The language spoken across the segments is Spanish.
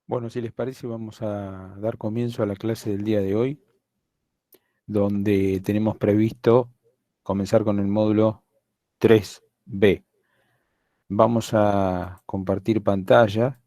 Bueno, si les parece, vamos a dar comienzo a la clase del día de hoy, donde tenemos previsto comenzar con el módulo 3B. Vamos a compartir pantalla,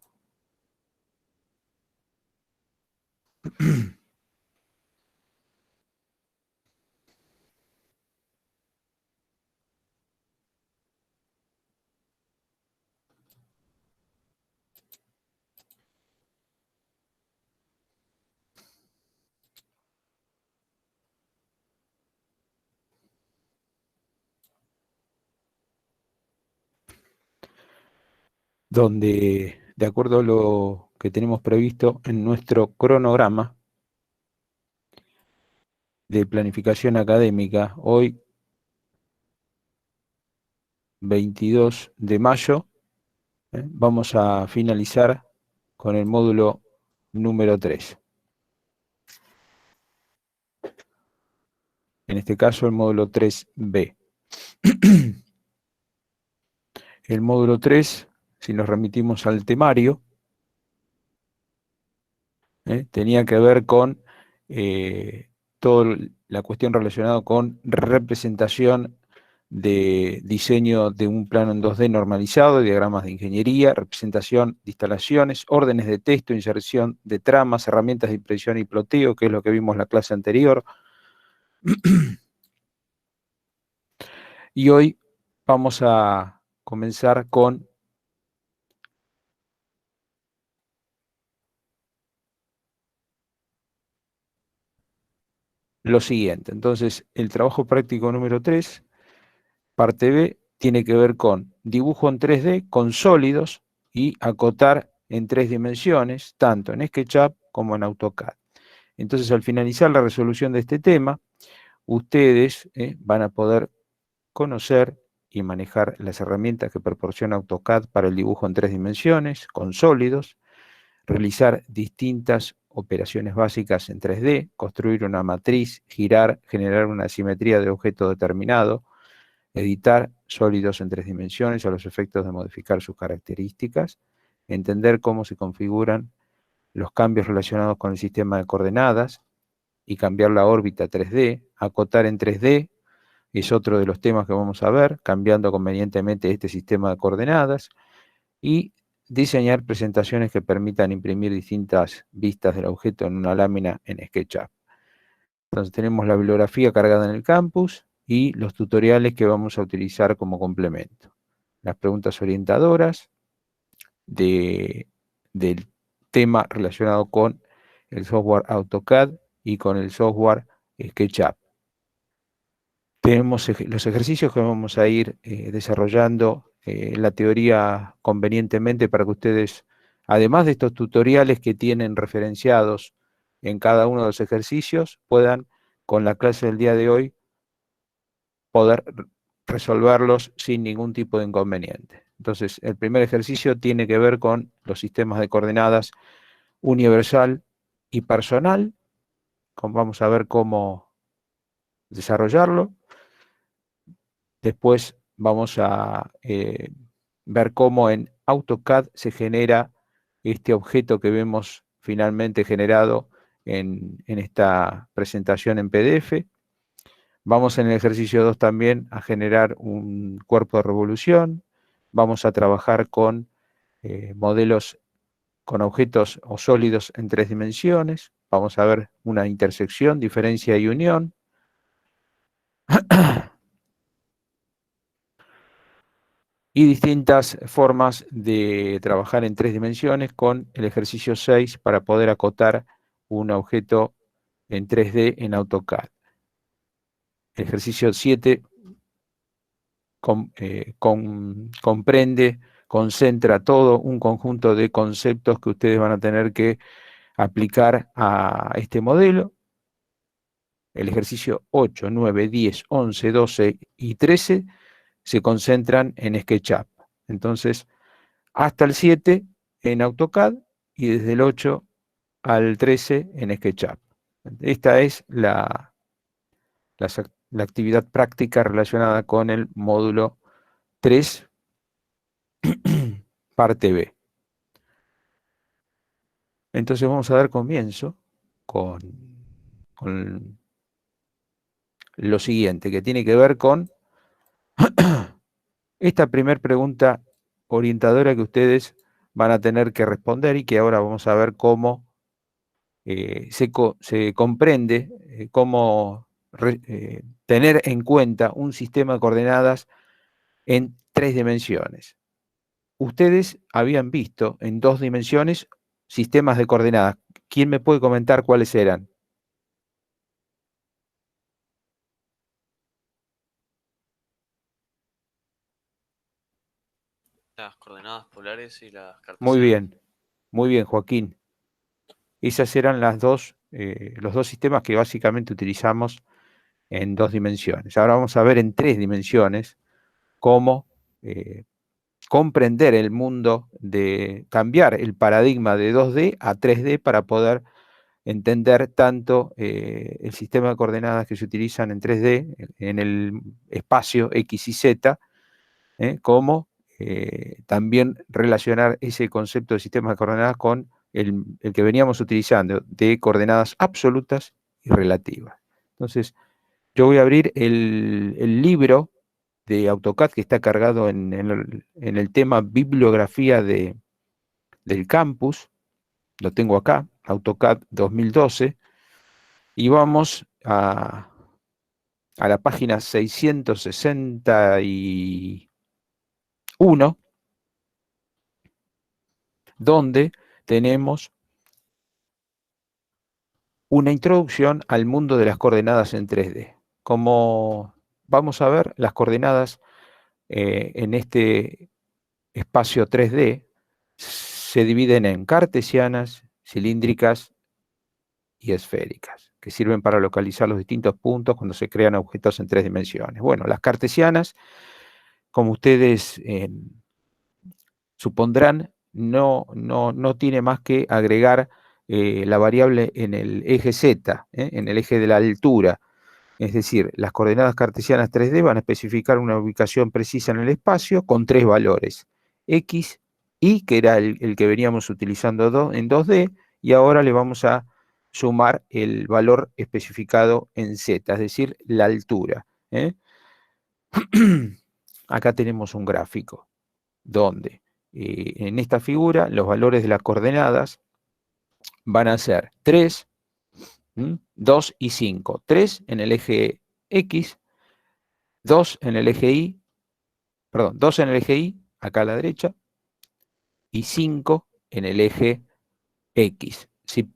donde, de acuerdo a lo que tenemos previsto en nuestro cronograma de planificación académica, hoy 22 de mayo, vamos a finalizar con el módulo número 3. En este caso, el módulo 3B. El módulo 3, si nos remitimos al temario, tenía que ver con toda la cuestión relacionada con representación de diseño de un plano en 2D normalizado, diagramas de ingeniería, representación de instalaciones, órdenes de texto, inserción de tramas, herramientas de impresión y ploteo, que es lo que vimos en la clase anterior. Y hoy vamos a comenzar con lo siguiente. Entonces, el trabajo práctico número 3, parte B, tiene que ver con dibujo en 3D, con sólidos y acotar en 3 dimensiones, tanto en SketchUp como en AutoCAD. Entonces, al finalizar la resolución de este tema, ustedes van a poder conocer y manejar las herramientas que proporciona AutoCAD para el dibujo en 3 dimensiones, con sólidos, realizar distintas operaciones básicas en 3D, construir una matriz, girar, generar una simetría de objeto determinado, editar sólidos en 3 dimensiones a los efectos de modificar sus características, entender cómo se configuran los cambios relacionados con el sistema de coordenadas y cambiar la órbita 3D, acotar en 3D, es otro de los temas que vamos a ver, cambiando convenientemente este sistema de coordenadas, y diseñar presentaciones que permitan imprimir distintas vistas del objeto en una lámina en SketchUp. Entonces tenemos la bibliografía cargada en el campus y los tutoriales que vamos a utilizar como complemento. Las preguntas orientadoras del tema relacionado con el software AutoCAD y con el software SketchUp. Tenemos los ejercicios que vamos a ir desarrollando la teoría convenientemente para que ustedes, además de estos tutoriales que tienen referenciados en cada uno de los ejercicios, puedan, con la clase del día de hoy, poder resolverlos sin ningún tipo de inconveniente. Entonces, el primer ejercicio tiene que ver con los sistemas de coordenadas universal y personal. Vamos a ver cómo desarrollarlo. Después vamos a ver cómo en AutoCAD se genera este objeto que vemos finalmente generado en esta presentación en PDF. Vamos en el ejercicio 2 también a generar un cuerpo de revolución. Vamos a trabajar con modelos con objetos o sólidos en 3 dimensiones. Vamos a ver una intersección, diferencia y unión. Y distintas formas de trabajar en 3 dimensiones con el ejercicio 6 para poder acotar un objeto en 3D en AutoCAD. El ejercicio 7 comprende, concentra todo un conjunto de conceptos que ustedes van a tener que aplicar a este modelo. El ejercicio 8, 9, 10, 11, 12 y 13 se concentran en SketchUp. Entonces, hasta el 7 en AutoCAD y desde el 8 al 13 en SketchUp. Esta es la actividad práctica relacionada con el módulo 3, parte B. Entonces vamos a dar comienzo con lo siguiente, que tiene que ver con esta primera pregunta orientadora que ustedes van a tener que responder y que ahora vamos a ver cómo se comprende, cómo tener en cuenta un sistema de coordenadas en 3 dimensiones. Ustedes habían visto en 2 dimensiones sistemas de coordenadas. ¿Quién me puede comentar cuáles eran? Las coordenadas polares y las Muy cartesianas. bien, muy bien, Joaquín. Esas eran los dos sistemas que básicamente utilizamos en 2 dimensiones. Ahora vamos a ver en 3 dimensiones cómo comprender el mundo, de cambiar el paradigma de 2D a 3D para poder entender tanto el sistema de coordenadas que se utilizan en 3D, en el espacio X y Z, como también relacionar ese concepto de sistema de coordenadas con el que veníamos utilizando, de coordenadas absolutas y relativas. Entonces, yo voy a abrir el libro de AutoCAD que está cargado en el tema bibliografía del campus, lo tengo acá, AutoCAD 2012, y vamos a la página 661, donde tenemos una introducción al mundo de las coordenadas en 3D. Como vamos a ver, las coordenadas en este espacio 3D se dividen en cartesianas, cilíndricas y esféricas, que sirven para localizar los distintos puntos cuando se crean objetos en 3 dimensiones. Bueno, las cartesianas, como ustedes supondrán, no tiene más que agregar la variable en el eje Z, en el eje de la altura. Es decir, las coordenadas cartesianas 3D van a especificar una ubicación precisa en el espacio con 3 valores, X, Y, que era el que veníamos utilizando en 2D, y ahora le vamos a sumar el valor especificado en Z, es decir, la altura. Acá tenemos un gráfico donde en esta figura los valores de las coordenadas van a ser 3, 2 y 5. 3 en el eje X, 2 en el eje Y, perdón, 2 en el eje Y, acá a la derecha, y 5 en el eje X. Si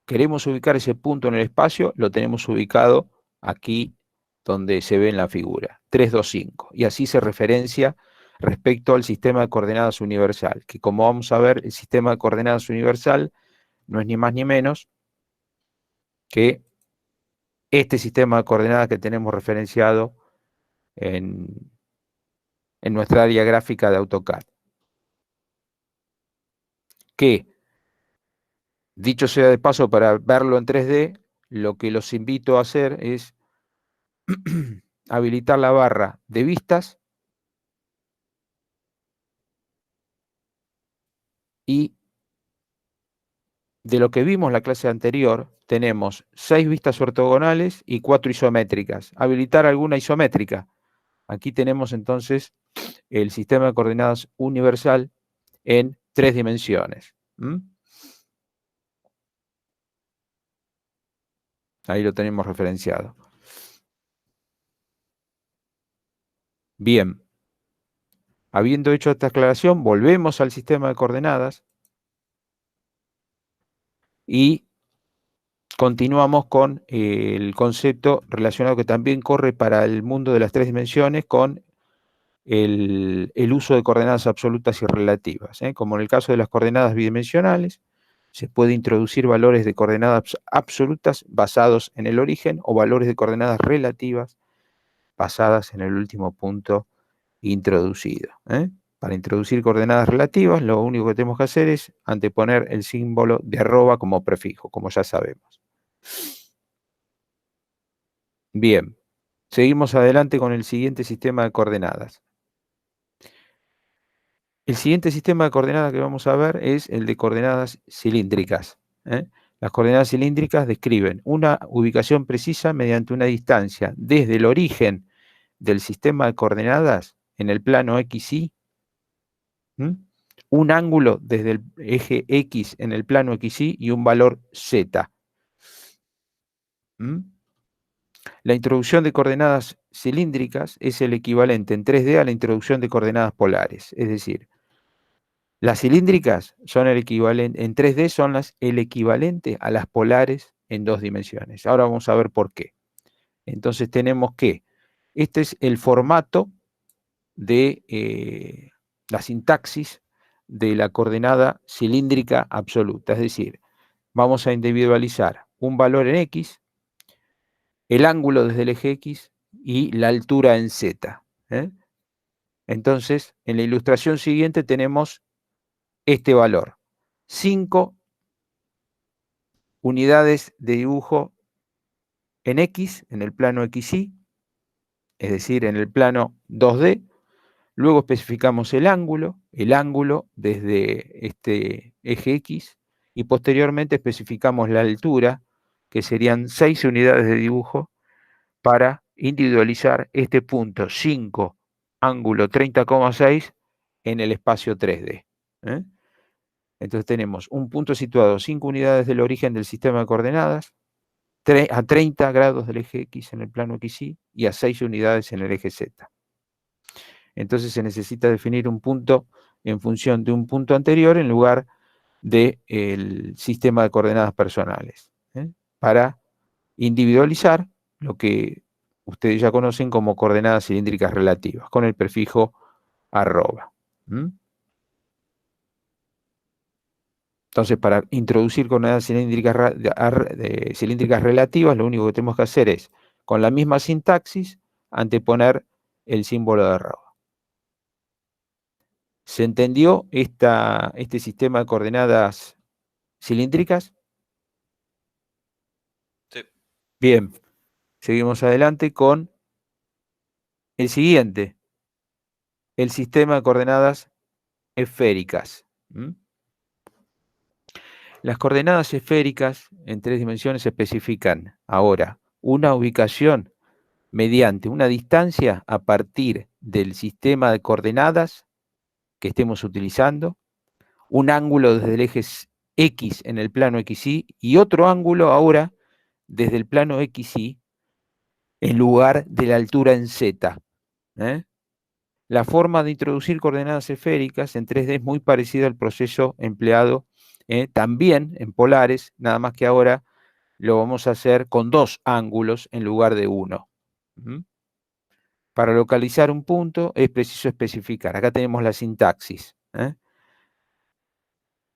queremos ubicar ese punto en el espacio, lo tenemos ubicado aquí donde se ve en la figura, 3, 2, 5. Y así se referencia respecto al sistema de coordenadas universal, que como vamos a ver, el sistema de coordenadas universal no es ni más ni menos que este sistema de coordenadas que tenemos referenciado en, en nuestra área gráfica de AutoCAD. Que, dicho sea de paso, para verlo en 3D, lo que los invito a hacer es habilitar la barra de vistas y de lo que vimos en la clase anterior, tenemos 6 vistas ortogonales y 4 isométricas. Habilitar alguna isométrica. Aquí tenemos entonces el sistema de coordenadas universal en 3 dimensiones. Ahí lo tenemos referenciado. Bien, habiendo hecho esta aclaración, volvemos al sistema de coordenadas y continuamos con el concepto relacionado que también corre para el mundo de las 3 dimensiones con el uso de coordenadas absolutas y relativas. Como en el caso de las coordenadas bidimensionales, se puede introducir valores de coordenadas absolutas basados en el origen o valores de coordenadas relativas basadas en el último punto introducido. Para introducir coordenadas relativas, lo único que tenemos que hacer es anteponer el símbolo de arroba como prefijo, como ya sabemos. Bien, seguimos adelante con el siguiente sistema de coordenadas. El siguiente sistema de coordenadas que vamos a ver es el de coordenadas cilíndricas. Las coordenadas cilíndricas describen una ubicación precisa mediante una distancia desde el origen del sistema de coordenadas en el plano XY, un ángulo desde el eje X en el plano XY y un valor Z. La introducción de coordenadas cilíndricas es el equivalente en 3D a la introducción de coordenadas polares, es decir, las cilíndricas son el equivalente, en 3D son el equivalente a las polares en 2 dimensiones. Ahora vamos a ver por qué. Entonces tenemos que, este es el formato de la sintaxis de la coordenada cilíndrica absoluta, es decir, vamos a individualizar un valor en X, el ángulo desde el eje X y la altura en Z. Entonces, en la ilustración siguiente tenemos este valor, 5 unidades de dibujo en X, en el plano XY, es decir, en el plano 2D. Luego especificamos el ángulo desde este eje X, y posteriormente especificamos la altura, que serían 6 unidades de dibujo, para individualizar este punto 5, ángulo 30,6 en el espacio 3D. Entonces tenemos un punto situado 5 unidades del origen del sistema de coordenadas, a 30 grados del eje X en el plano XY y a 6 unidades en el eje Z. Entonces se necesita definir un punto en función de un punto anterior en lugar del sistema de coordenadas personales, para individualizar lo que ustedes ya conocen como coordenadas cilíndricas relativas, con el prefijo arroba. Entonces, para introducir coordenadas cilíndricas relativas, lo único que tenemos que hacer es, con la misma sintaxis, anteponer el símbolo de arroba. ¿Se entendió este sistema de coordenadas cilíndricas? Sí. Bien, seguimos adelante con el siguiente, el sistema de coordenadas esféricas. Las coordenadas esféricas en 3 dimensiones especifican ahora una ubicación mediante una distancia a partir del sistema de coordenadas que estemos utilizando, un ángulo desde el eje X en el plano XY y otro ángulo ahora desde el plano XY en lugar de la altura en Z. La forma de introducir coordenadas esféricas en 3D es muy parecida al proceso empleado también en polares, nada más que ahora lo vamos a hacer con 2 ángulos en lugar de 1. Para localizar un punto es preciso especificar. Acá tenemos la sintaxis.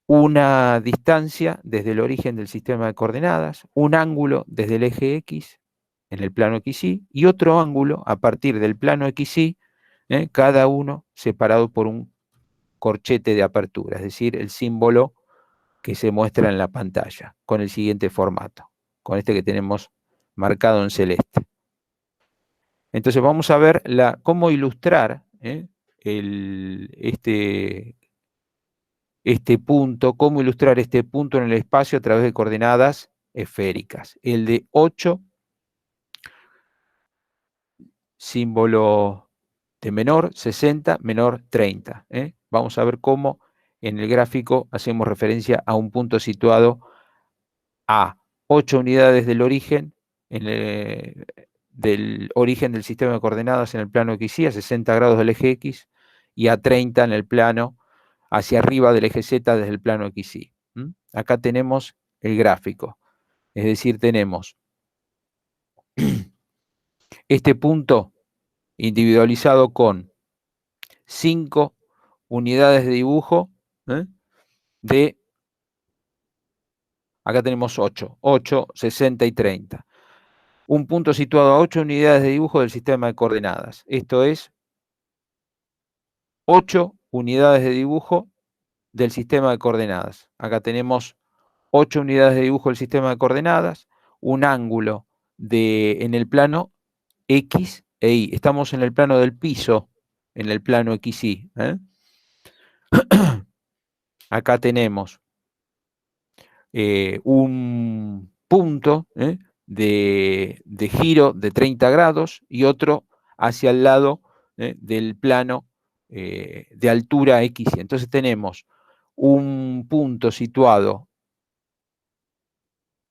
Una distancia desde el origen del sistema de coordenadas, un ángulo desde el eje X en el plano XY y otro ángulo a partir del plano XY, cada uno separado por un corchete de apertura, es decir, el símbolo que se muestra en la pantalla, con el siguiente formato, con este que tenemos marcado en celeste. Entonces vamos a ver cómo ilustrar este punto, cómo ilustrar este punto en el espacio a través de coordenadas esféricas. El de 8, símbolo de menor, 60, menor, 30. Vamos a ver cómo en el gráfico hacemos referencia a un punto situado a 8 unidades del origen, del origen del sistema de coordenadas en el plano XY, a 60 grados del eje X, y a 30 en el plano hacia arriba del eje Z desde el plano XY. Acá tenemos el gráfico, es decir, tenemos este punto individualizado con 5 unidades de dibujo acá tenemos 8, 60 y 30. Un punto situado a 8 unidades de dibujo del sistema de coordenadas. Esto es 8 unidades de dibujo del sistema de coordenadas. Acá tenemos 8 unidades de dibujo del sistema de coordenadas, un ángulo en el plano X e Y. Estamos en el plano del piso, en el plano XY. Acá tenemos un punto de giro de 30 grados y otro hacia el lado del plano de altura X. Entonces tenemos un punto situado,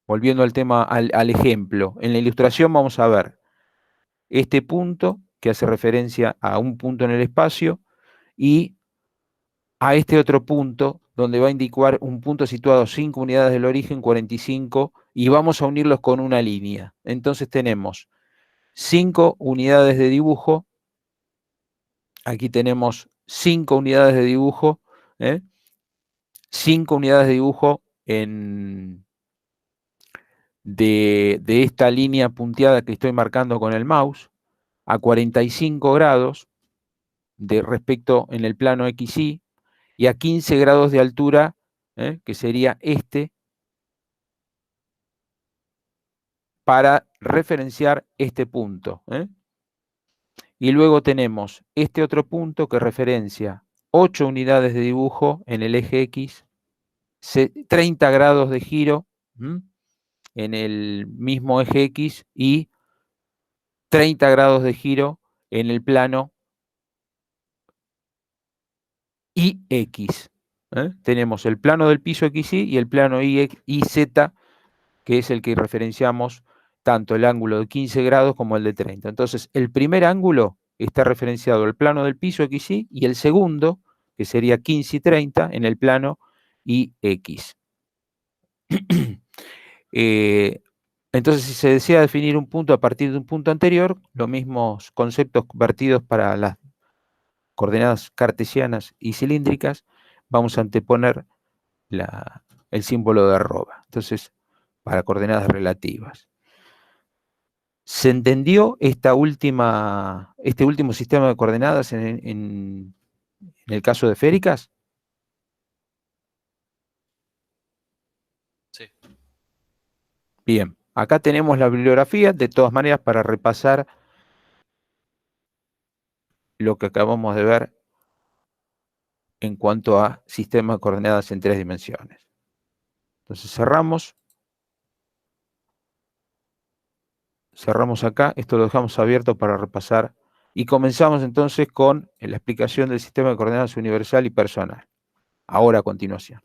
volviendo al tema, al ejemplo, en la ilustración vamos a ver este punto que hace referencia a un punto en el espacio y a este otro punto donde va a indicar un punto situado 5 unidades del origen, 45, y vamos a unirlos con una línea. Entonces tenemos 5 unidades de dibujo, aquí tenemos 5 unidades de dibujo, 5 unidades de dibujo de esta línea punteada que estoy marcando con el mouse, a 45 grados de respecto en el plano XY, y a 15 grados de altura, que sería este, para referenciar este punto. Y luego tenemos este otro punto que referencia 8 unidades de dibujo en el eje X, 30 grados de giro en el mismo eje X y 30 grados de giro en el plano IX. Tenemos el plano del piso XY y el plano IZ, que es el que referenciamos tanto el ángulo de 15 grados como el de 30. Entonces, el primer ángulo está referenciado al plano del piso XY y el segundo, que sería 15 y 30, en el plano IX. Entonces, si se desea definir un punto a partir de un punto anterior, los mismos conceptos vertidos para las coordenadas cartesianas y cilíndricas, vamos a anteponer el símbolo de arroba. Entonces, para coordenadas relativas. ¿Se entendió este último sistema de coordenadas en el caso de esféricas? Sí. Bien, acá tenemos la bibliografía, de todas maneras, para repasar lo que acabamos de ver en cuanto a sistema de coordenadas en 3 dimensiones. Entonces cerramos acá, esto lo dejamos abierto para repasar y comenzamos entonces con la explicación del sistema de coordenadas universal y personal. Ahora a continuación.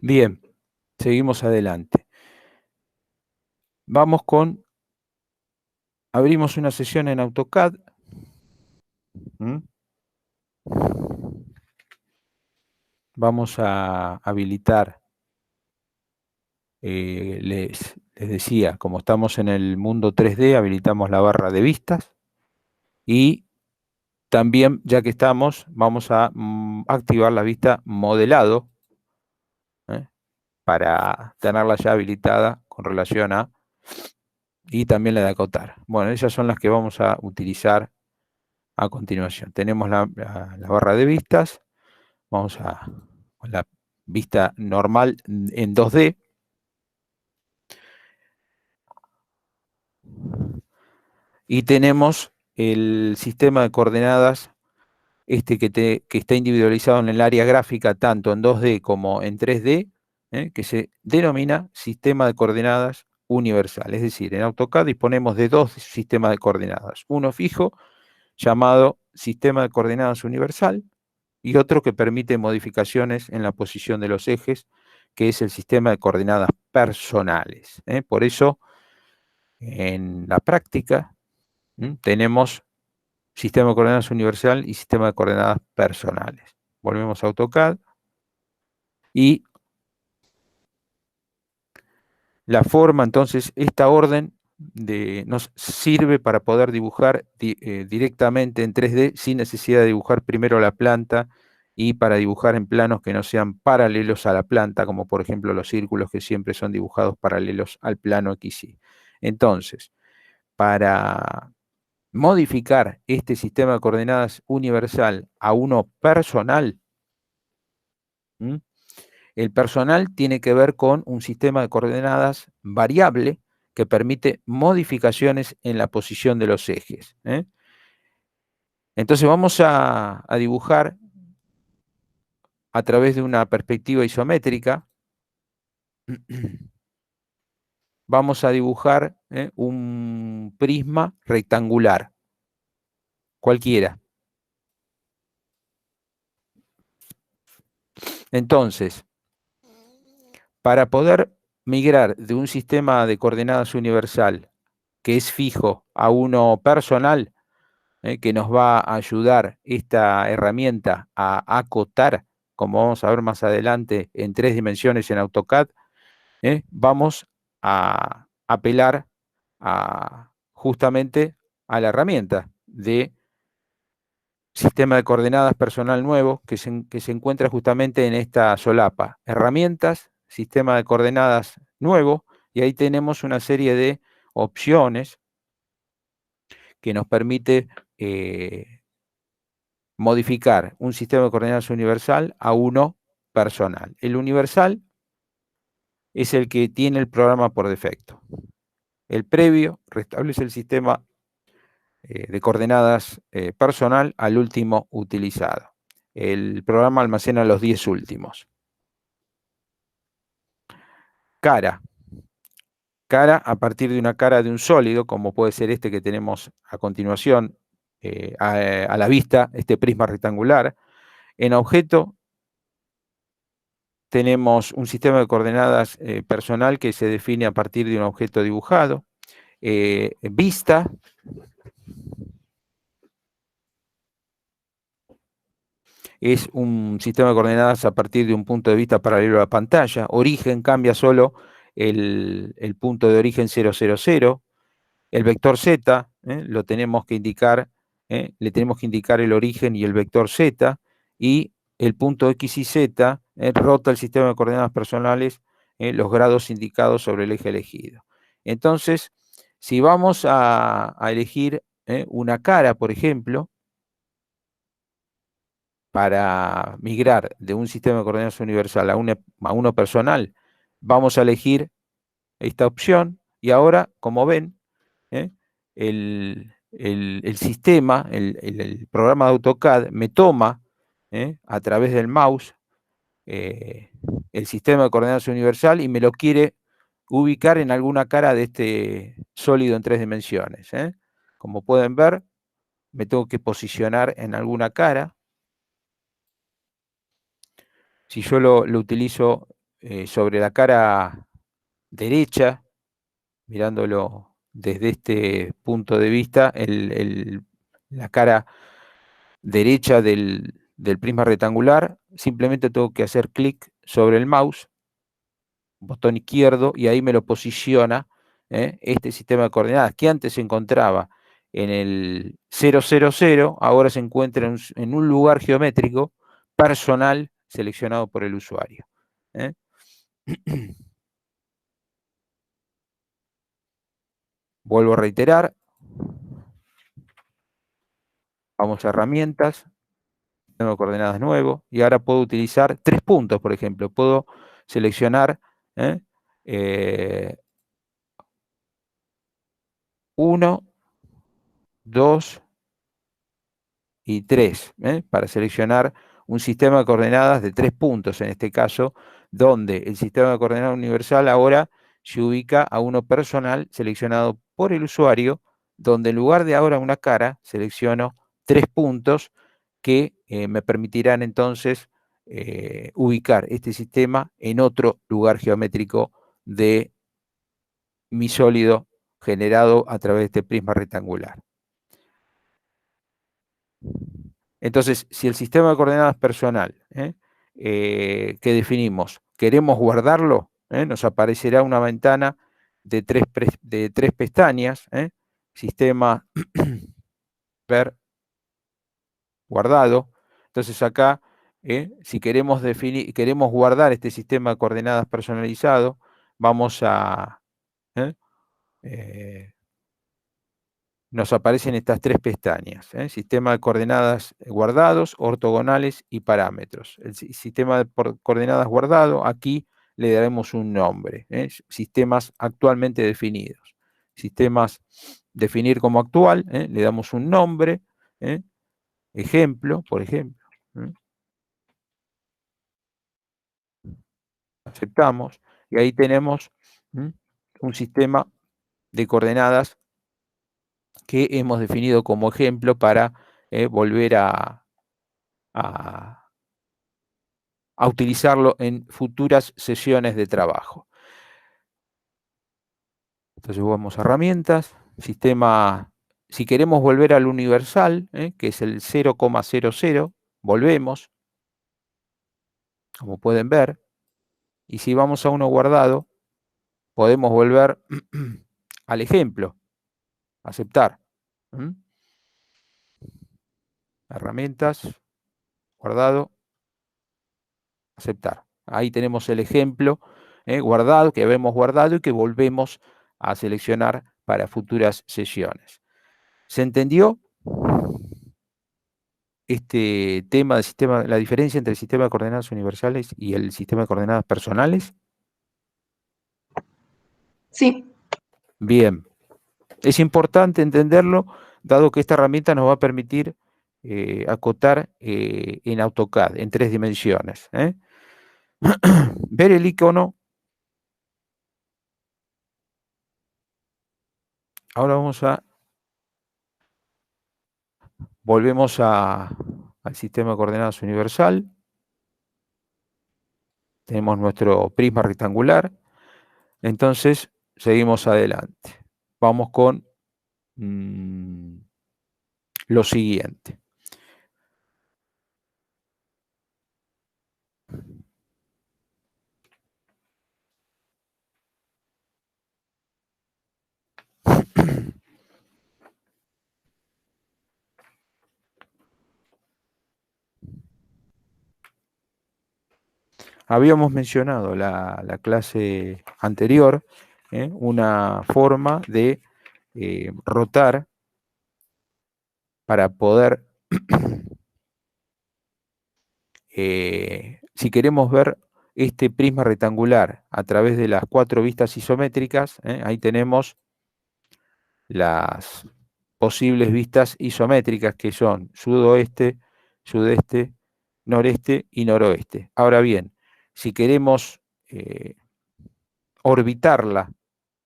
Bien, seguimos adelante. Abrimos una sesión en AutoCAD. Vamos a habilitar, les decía, como estamos en el mundo 3D, habilitamos la barra de vistas y también, ya que estamos, vamos a activar la vista modelado para tenerla ya habilitada con relación a, y también la de acotar. Bueno, esas son las que vamos a utilizar a continuación. Tenemos la barra de vistas, vamos a la vista normal en 2D. Y tenemos el sistema de coordenadas que está individualizado en el área gráfica tanto en 2D como en 3D, que se denomina sistema de coordenadas universal. Es decir, en AutoCAD disponemos de dos sistemas de coordenadas. Uno fijo, llamado sistema de coordenadas universal, y otro que permite modificaciones en la posición de los ejes, que es el sistema de coordenadas personales. Por eso, en la práctica, tenemos sistema de coordenadas universal y sistema de coordenadas personales. Volvemos a AutoCAD y la forma, entonces, esta orden nos sirve para poder dibujar directamente en 3D sin necesidad de dibujar primero la planta y para dibujar en planos que no sean paralelos a la planta, como por ejemplo los círculos que siempre son dibujados paralelos al plano XY. Entonces, para modificar este sistema de coordenadas universal a uno personal, el personal tiene que ver con un sistema de coordenadas variable que permite modificaciones en la posición de los ejes. Entonces vamos a dibujar a través de una perspectiva isométrica. Vamos a dibujar un prisma rectangular, cualquiera. Entonces, para poder migrar de un sistema de coordenadas universal que es fijo a uno personal, que nos va a ayudar esta herramienta a acotar, como vamos a ver más adelante, en 3 dimensiones en AutoCAD, vamos a apelar justamente a la herramienta de sistema de coordenadas personal nuevo que se encuentra justamente en esta solapa. Herramientas, sistema de coordenadas nuevo, y ahí tenemos una serie de opciones que nos permite modificar un sistema de coordenadas universal a uno personal. El universal es el que tiene el programa por defecto. El previo restablece el sistema de coordenadas personal al último utilizado. El programa almacena los 10 últimos. Cara. Cara a partir de una cara de un sólido, como puede ser este que tenemos a continuación a la vista, este prisma rectangular. En objeto tenemos un sistema de coordenadas personal que se define a partir de un objeto dibujado. Vista. Es un sistema de coordenadas a partir de un punto de vista paralelo a la pantalla. Origen cambia solo el punto de origen 000. El vector Z lo tenemos que indicar, le tenemos que indicar el origen y el vector Z, y el punto X y Z rota el sistema de coordenadas personales los grados indicados sobre el eje elegido. Entonces, si vamos a elegir una cara, por ejemplo, para migrar de un sistema de coordenadas universal a uno personal, vamos a elegir esta opción, y ahora, como ven, el sistema, el programa de AutoCAD me toma a través del mouse el sistema de coordenadas universal y me lo quiere ubicar en alguna cara de este sólido en 3 dimensiones. Como pueden ver, me tengo que posicionar en alguna cara. Si yo lo utilizo sobre la cara derecha, mirándolo desde este punto de vista, la cara derecha del prisma rectangular, simplemente tengo que hacer clic sobre el mouse, botón izquierdo, y ahí me lo posiciona este sistema de coordenadas que antes se encontraba en el 000, ahora se encuentra en un lugar geométrico personal seleccionado por el usuario. Vuelvo a reiterar, vamos a herramientas, de coordenadas nuevo, y ahora puedo utilizar 3 puntos, por ejemplo. Puedo seleccionar 1, 2 y 3, para seleccionar un sistema de coordenadas de 3 puntos, en este caso, donde el sistema de coordenadas universal ahora se ubica a uno personal seleccionado por el usuario, donde en lugar de ahora una cara, selecciono 3 puntos que me permitirán entonces ubicar este sistema en otro lugar geométrico de mi sólido generado a través de este prisma rectangular. Entonces, si el sistema de coordenadas personal que definimos, queremos guardarlo, nos aparecerá una ventana de tres pestañas, sistema ver guardado. Entonces acá, si queremos queremos guardar este sistema de coordenadas personalizado, vamos a nos aparecen estas 3 pestañas, sistema de coordenadas guardados, ortogonales y parámetros. El sistema de coordenadas guardado, aquí le daremos un nombre, sistemas actualmente definidos. Sistemas definir como actual, le damos un nombre, ejemplo, por ejemplo. Aceptamos, y ahí tenemos un sistema de coordenadas que hemos definido como ejemplo para volver a utilizarlo en futuras sesiones de trabajo. Entonces vamos a herramientas, sistema, si queremos volver al universal, que es el 0,00, volvemos, como pueden ver, y si vamos a uno guardado, podemos volver al ejemplo, aceptar. Herramientas, guardado, aceptar. Ahí tenemos el ejemplo guardado, que habíamos guardado y que volvemos a seleccionar para futuras sesiones. ¿Se entendió este tema del sistema, la diferencia entre el sistema de coordenadas universales y el sistema de coordenadas personales? Sí. Bien. Es importante entenderlo, dado que esta herramienta nos va a permitir acotar en AutoCAD, en 3 dimensiones. Ver el icono. Ahora volvemos al sistema de coordenadas universal. Tenemos nuestro prisma rectangular. Entonces, seguimos adelante. Vamos con lo siguiente. Habíamos mencionado la clase anterior, una forma de rotar para poder, si queremos ver este prisma rectangular a través de las 4 vistas isométricas, ahí tenemos las posibles vistas isométricas que son sudoeste, sudeste, noreste y noroeste. Ahora bien, si queremos orbitarla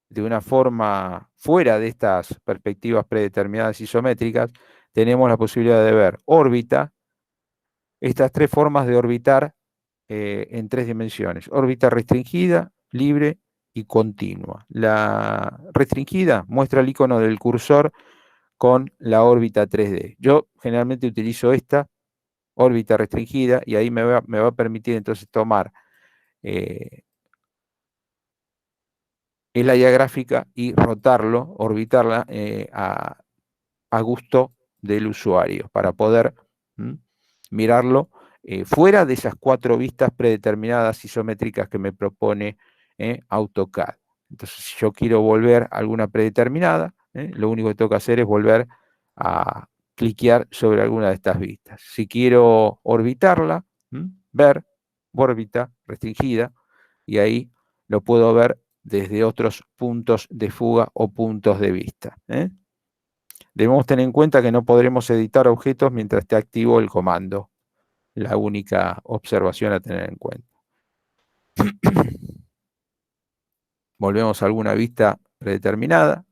de una forma fuera de estas perspectivas predeterminadas isométricas, tenemos la posibilidad de ver órbita, estas 3 formas de orbitar en 3 dimensiones: órbita restringida, libre y continua. La restringida muestra el icono del cursor con la órbita 3D. Yo generalmente utilizo esta órbita restringida y ahí me va a permitir entonces tomar el área gráfica y rotarlo, orbitarla a gusto del usuario para poder mirarlo fuera de esas 4 vistas predeterminadas isométricas que me propone AutoCAD. Entonces, si yo quiero volver a alguna predeterminada, lo único que tengo que hacer es volver a cliquear sobre alguna de estas vistas. Si quiero orbitarla, ver, órbita restringida, y ahí lo puedo ver desde otros puntos de fuga o puntos de vista. Debemos tener en cuenta que no podremos editar objetos mientras esté activo el comando. La única observación a tener en cuenta. Volvemos a alguna vista predeterminada.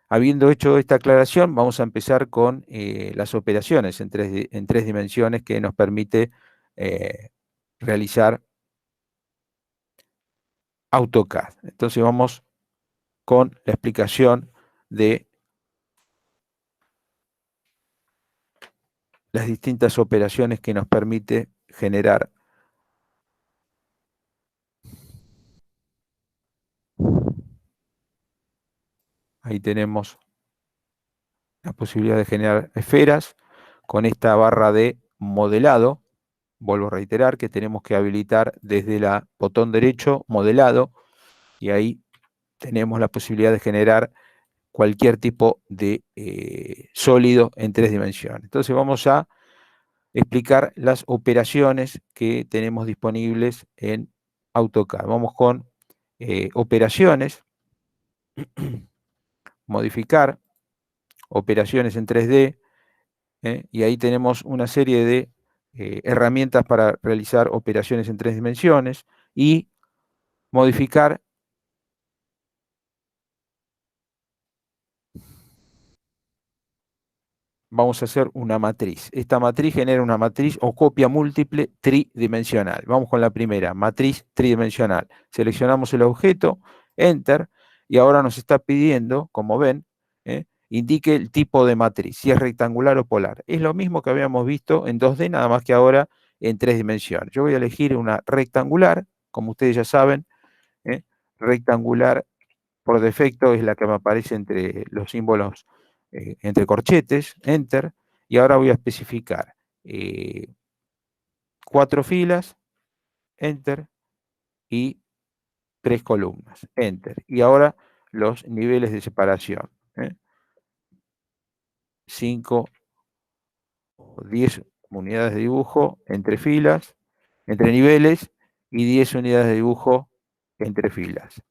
Habiendo hecho esta aclaración, vamos a empezar con las operaciones en tres dimensiones que nos permite realizar AutoCAD. Entonces vamos con la explicación de las distintas operaciones que nos permite generar ahí tenemos la posibilidad de generar esferas con esta barra de modelado. Vuelvo a reiterar que tenemos que habilitar desde el botón derecho modelado y ahí tenemos la posibilidad de generar cualquier tipo de sólido en 3 dimensiones. Entonces vamos a explicar las operaciones que tenemos disponibles en AutoCAD. Vamos con operaciones, modificar, operaciones en 3D, y ahí tenemos una serie de herramientas para realizar operaciones en 3 dimensiones y modificar vamos a hacer una matriz. Esta matriz genera una matriz o copia múltiple tridimensional. Vamos con la primera, matriz tridimensional. Seleccionamos el objeto, Enter, y ahora nos está pidiendo, como ven, indique el tipo de matriz, si es rectangular o polar. Es lo mismo que habíamos visto en 2D, nada más que ahora en 3 dimensiones. Yo voy a elegir una rectangular, como ustedes ya saben, rectangular por defecto es la que me aparece entre los símbolos, entre corchetes, Enter, y ahora voy a especificar 4 filas, Enter, y 3 columnas, Enter. Y ahora los niveles de separación, 5 o 10 unidades de dibujo entre filas, entre niveles, y 10 unidades de dibujo entre filas.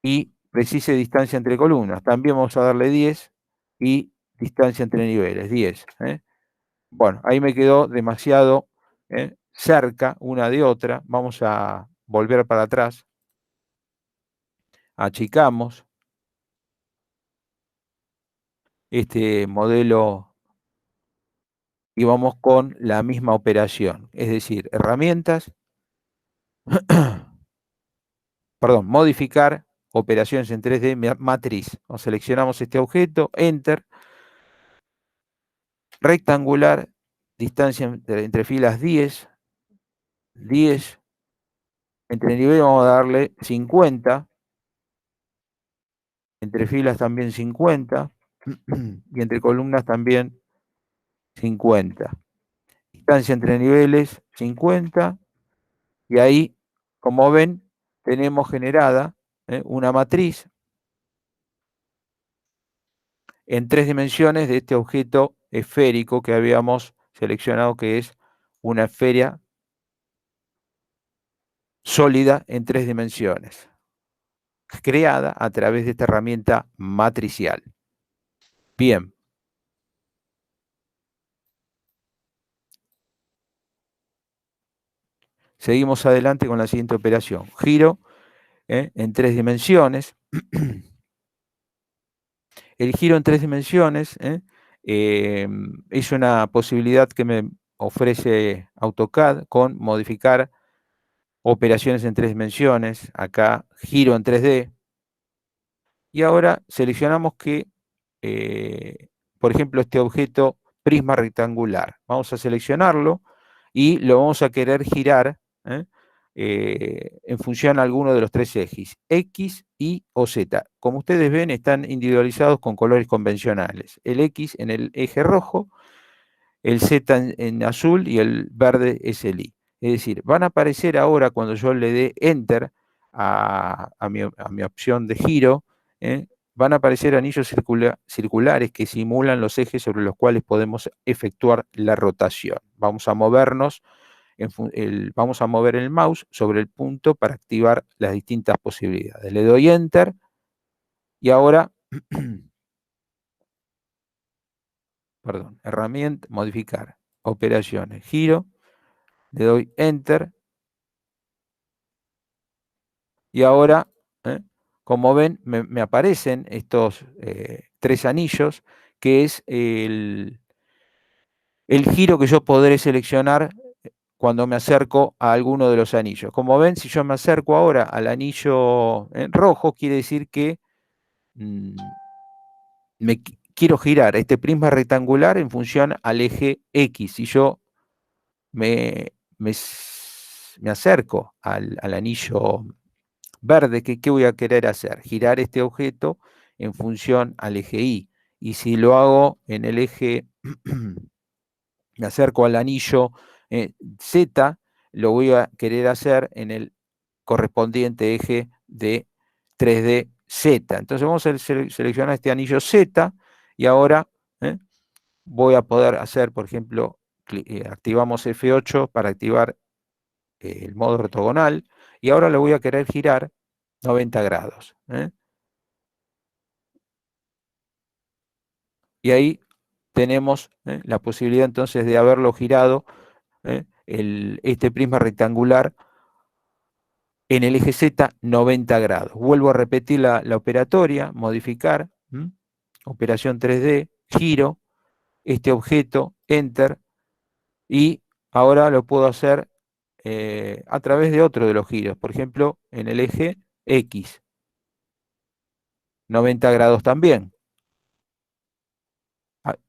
Y precise distancia entre columnas. También vamos a darle 10 y distancia entre niveles, 10. Bueno, ahí me quedó demasiado cerca una de otra. Vamos a volver para atrás. Achicamos este modelo y vamos con la misma operación. Es decir, herramientas, perdón, modificar, operaciones en 3D, matriz. Seleccionamos este objeto, Enter, rectangular, distancia entre filas 10, 10, entre niveles vamos a darle 50, entre filas también 50, y entre columnas también 50. Distancia entre niveles 50, y ahí, como ven, tenemos generada una matriz en 3 dimensiones de este objeto esférico que habíamos seleccionado, que es una esfera sólida en 3 dimensiones, creada a través de esta herramienta matricial. Bien. Seguimos adelante con la siguiente operación. Giro en 3 dimensiones. El giro en 3 dimensiones es una posibilidad que me ofrece AutoCAD con modificar operaciones en 3 dimensiones. Acá giro en 3D. Y ahora seleccionamos que, por ejemplo, este objeto prisma rectangular. Vamos a seleccionarlo y lo vamos a querer girar en función a alguno de los 3 ejes, X, Y o Z. Como ustedes ven, están individualizados con colores convencionales. El X en el eje rojo, el Z en azul y el verde es el Y. Es decir, van a aparecer ahora cuando yo le dé Enter a mi opción de giro, van a aparecer anillos circulares que simulan los ejes sobre los cuales podemos efectuar la rotación. Vamos a movernos, vamos a mover el mouse sobre el punto para activar las distintas posibilidades. Le doy Enter y ahora, perdón, herramienta, modificar, operaciones, giro, le doy Enter y ahora, como ven, me aparecen estos 3 anillos, que es el giro que yo podré seleccionar cuando me acerco a alguno de los anillos. Como ven, si yo me acerco ahora al anillo rojo, quiere decir que quiero girar este prisma rectangular en función al eje X. Si yo me acerco al anillo verde, ¿qué voy a querer hacer? Girar este objeto en función al eje Y. Y si lo hago en el eje, me acerco al anillo Z, lo voy a querer hacer en el correspondiente eje de 3D Z. Entonces vamos a seleccionar este anillo Z y ahora voy a poder hacer, por ejemplo, activamos F8 para activar el modo ortogonal y ahora lo voy a querer girar 90 grados. Y ahí tenemos la posibilidad entonces de haberlo girado este prisma rectangular en el eje Z 90 grados. Vuelvo a repetir la operatoria, modificar, operación 3D, giro, este objeto, Enter, y ahora lo puedo hacer a través de otro de los giros, por ejemplo, en el eje X, 90 grados también.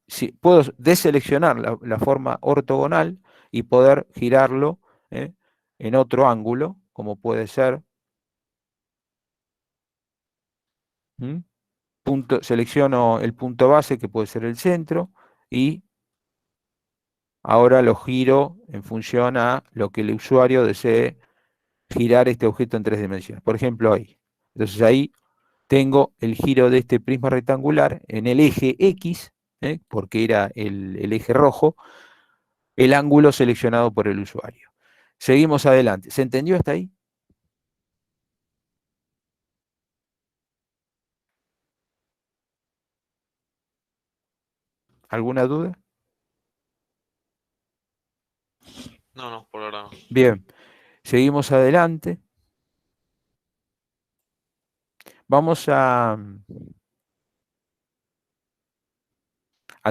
Sí, puedo deseleccionar la forma ortogonal y poder girarlo en otro ángulo, como puede ser. Selecciono el punto base, que puede ser el centro, y ahora lo giro en función a lo que el usuario desee girar este objeto en 3 dimensiones. Por ejemplo, ahí. Entonces ahí tengo el giro de este prisma rectangular en el eje X, porque era el eje rojo, el ángulo seleccionado por el usuario. Seguimos adelante. ¿Se entendió hasta ahí? ¿Alguna duda? No, por ahora no. Bien, seguimos adelante. Vamos a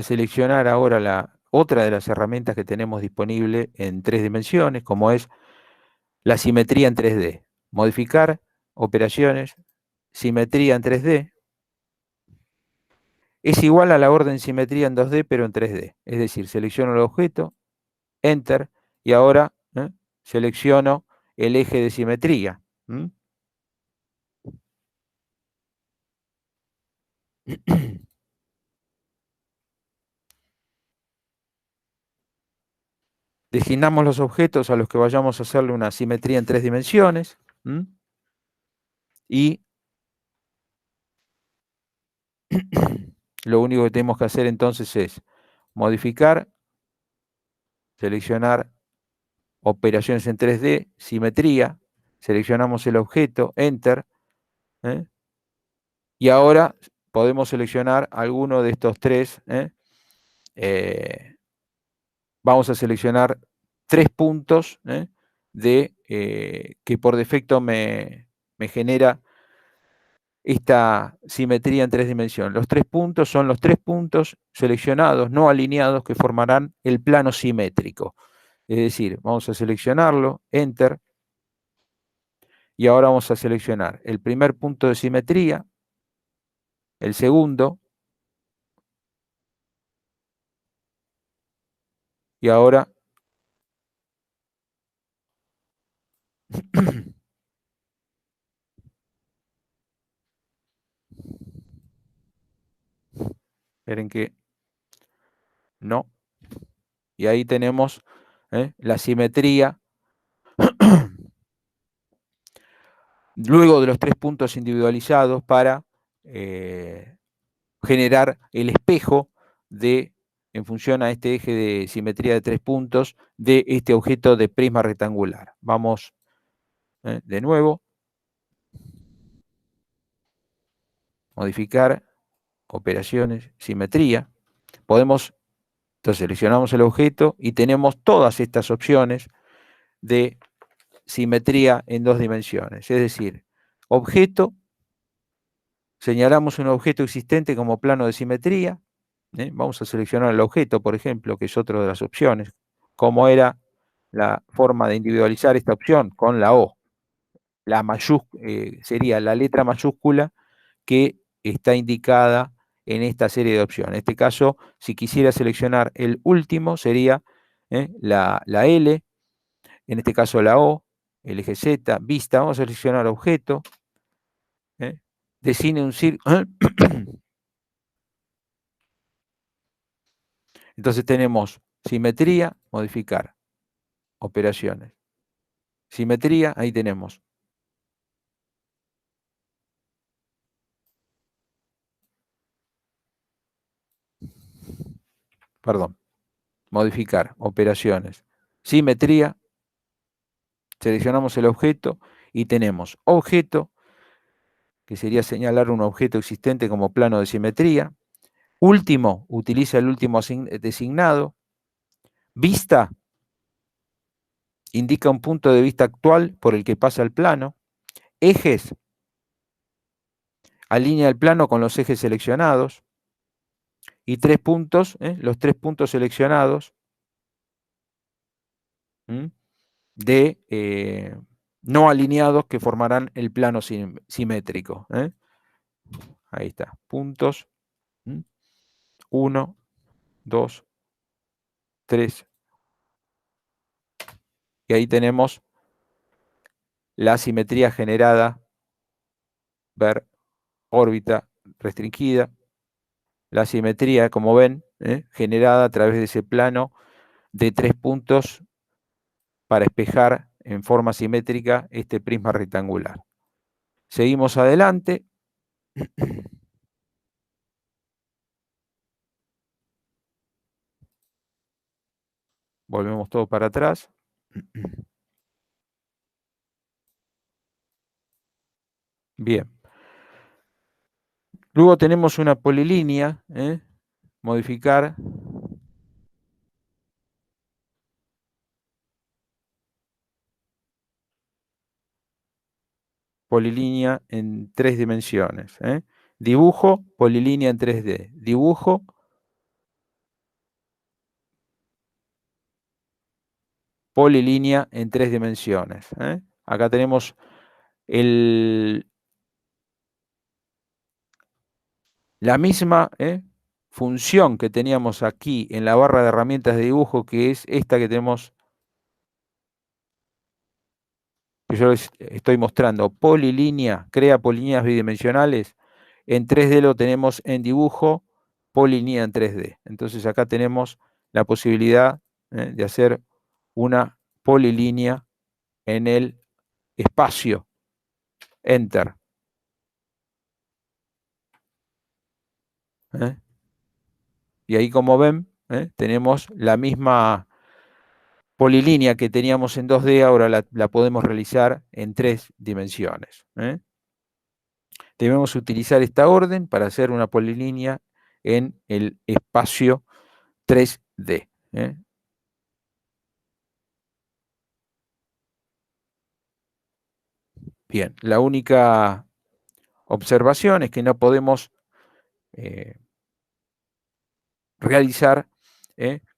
seleccionar ahora otra de las herramientas que tenemos disponible en 3 dimensiones, como es la simetría en 3D. Modificar, operaciones, simetría en 3D. Es igual a la orden simetría en 2D, pero en 3D. Es decir, selecciono el objeto, Enter, y ahora selecciono el eje de simetría. Designamos los objetos a los que vayamos a hacerle una simetría en 3 dimensiones. Y lo único que tenemos que hacer entonces es modificar, seleccionar operaciones en 3D, simetría, seleccionamos el objeto, Enter, y ahora podemos seleccionar alguno de estos 3. Vamos a seleccionar 3 puntos que por defecto me genera esta simetría en 3 dimensiones. Los 3 puntos son los 3 puntos seleccionados, no alineados, que formarán el plano simétrico. Es decir, vamos a seleccionarlo, Enter, y ahora vamos a seleccionar el primer punto de simetría, el segundo, y ahora esperen que no, y ahí tenemos la simetría. Luego de los 3 puntos individualizados para generar el espejo en función a este eje de simetría de 3 puntos de este objeto de prisma rectangular. Vamos de nuevo. Modificar, operaciones, simetría. Entonces seleccionamos el objeto y tenemos todas estas opciones de simetría en 2 dimensiones. Es decir, objeto, señalamos un objeto existente como plano de simetría. Vamos a seleccionar el objeto, por ejemplo, que es otra de las opciones. ¿Cómo era la forma de individualizar esta opción? Con la O. Sería la letra mayúscula que está indicada en esta serie de opciones. En este caso, si quisiera seleccionar el último, sería la L, en este caso la O, el eje Z, vista. Vamos a seleccionar objeto. Define un círculo. Entonces tenemos simetría, modificar, operaciones. Simetría, ahí tenemos. Perdón. Modificar, operaciones. Simetría, seleccionamos el objeto y tenemos objeto, que sería señalar un objeto existente como plano de simetría. Último, utiliza el último designado. Vista, indica un punto de vista actual por el que pasa el plano. Ejes, alinea el plano con los ejes seleccionados. Y 3 puntos, los 3 puntos seleccionados no alineados que formarán el plano simétrico. Ahí está, puntos. 1, 2, 3. Y ahí tenemos la simetría generada, ver órbita restringida, la simetría, como ven, generada a través de ese plano de 3 puntos para espejar en forma simétrica este prisma rectangular. Seguimos adelante. Volvemos todo para atrás. Bien. Luego tenemos una polilínea, modificar. Polilínea en 3 dimensiones. Dibujo, polilínea en 3D. Dibujo, polilínea en 3 dimensiones. Acá tenemos la misma función que teníamos aquí en la barra de herramientas de dibujo, que es esta que tenemos, que yo les estoy mostrando. Polilínea, crea polilíneas bidimensionales. En 3D lo tenemos en dibujo, polilínea en 3D. Entonces acá tenemos la posibilidad de hacer una polilínea en el espacio. Enter. Y ahí, como ven, tenemos la misma polilínea que teníamos en 2D, ahora la podemos realizar en 3 dimensiones. Debemos utilizar esta orden para hacer una polilínea en el espacio 3D. Bien, la única observación es que no podemos realizar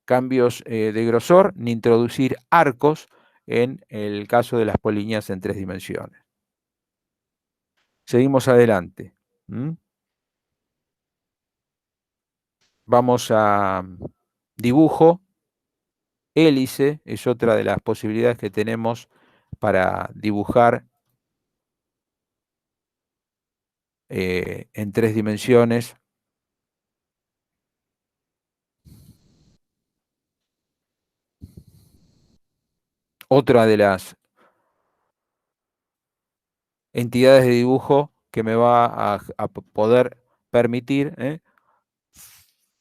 cambios de grosor ni introducir arcos en el caso de las polilíneas en 3 dimensiones. Seguimos adelante. Vamos a dibujo. Hélice es otra de las posibilidades que tenemos para dibujar en 3 dimensiones. Otra de las entidades de dibujo que me va a poder permitir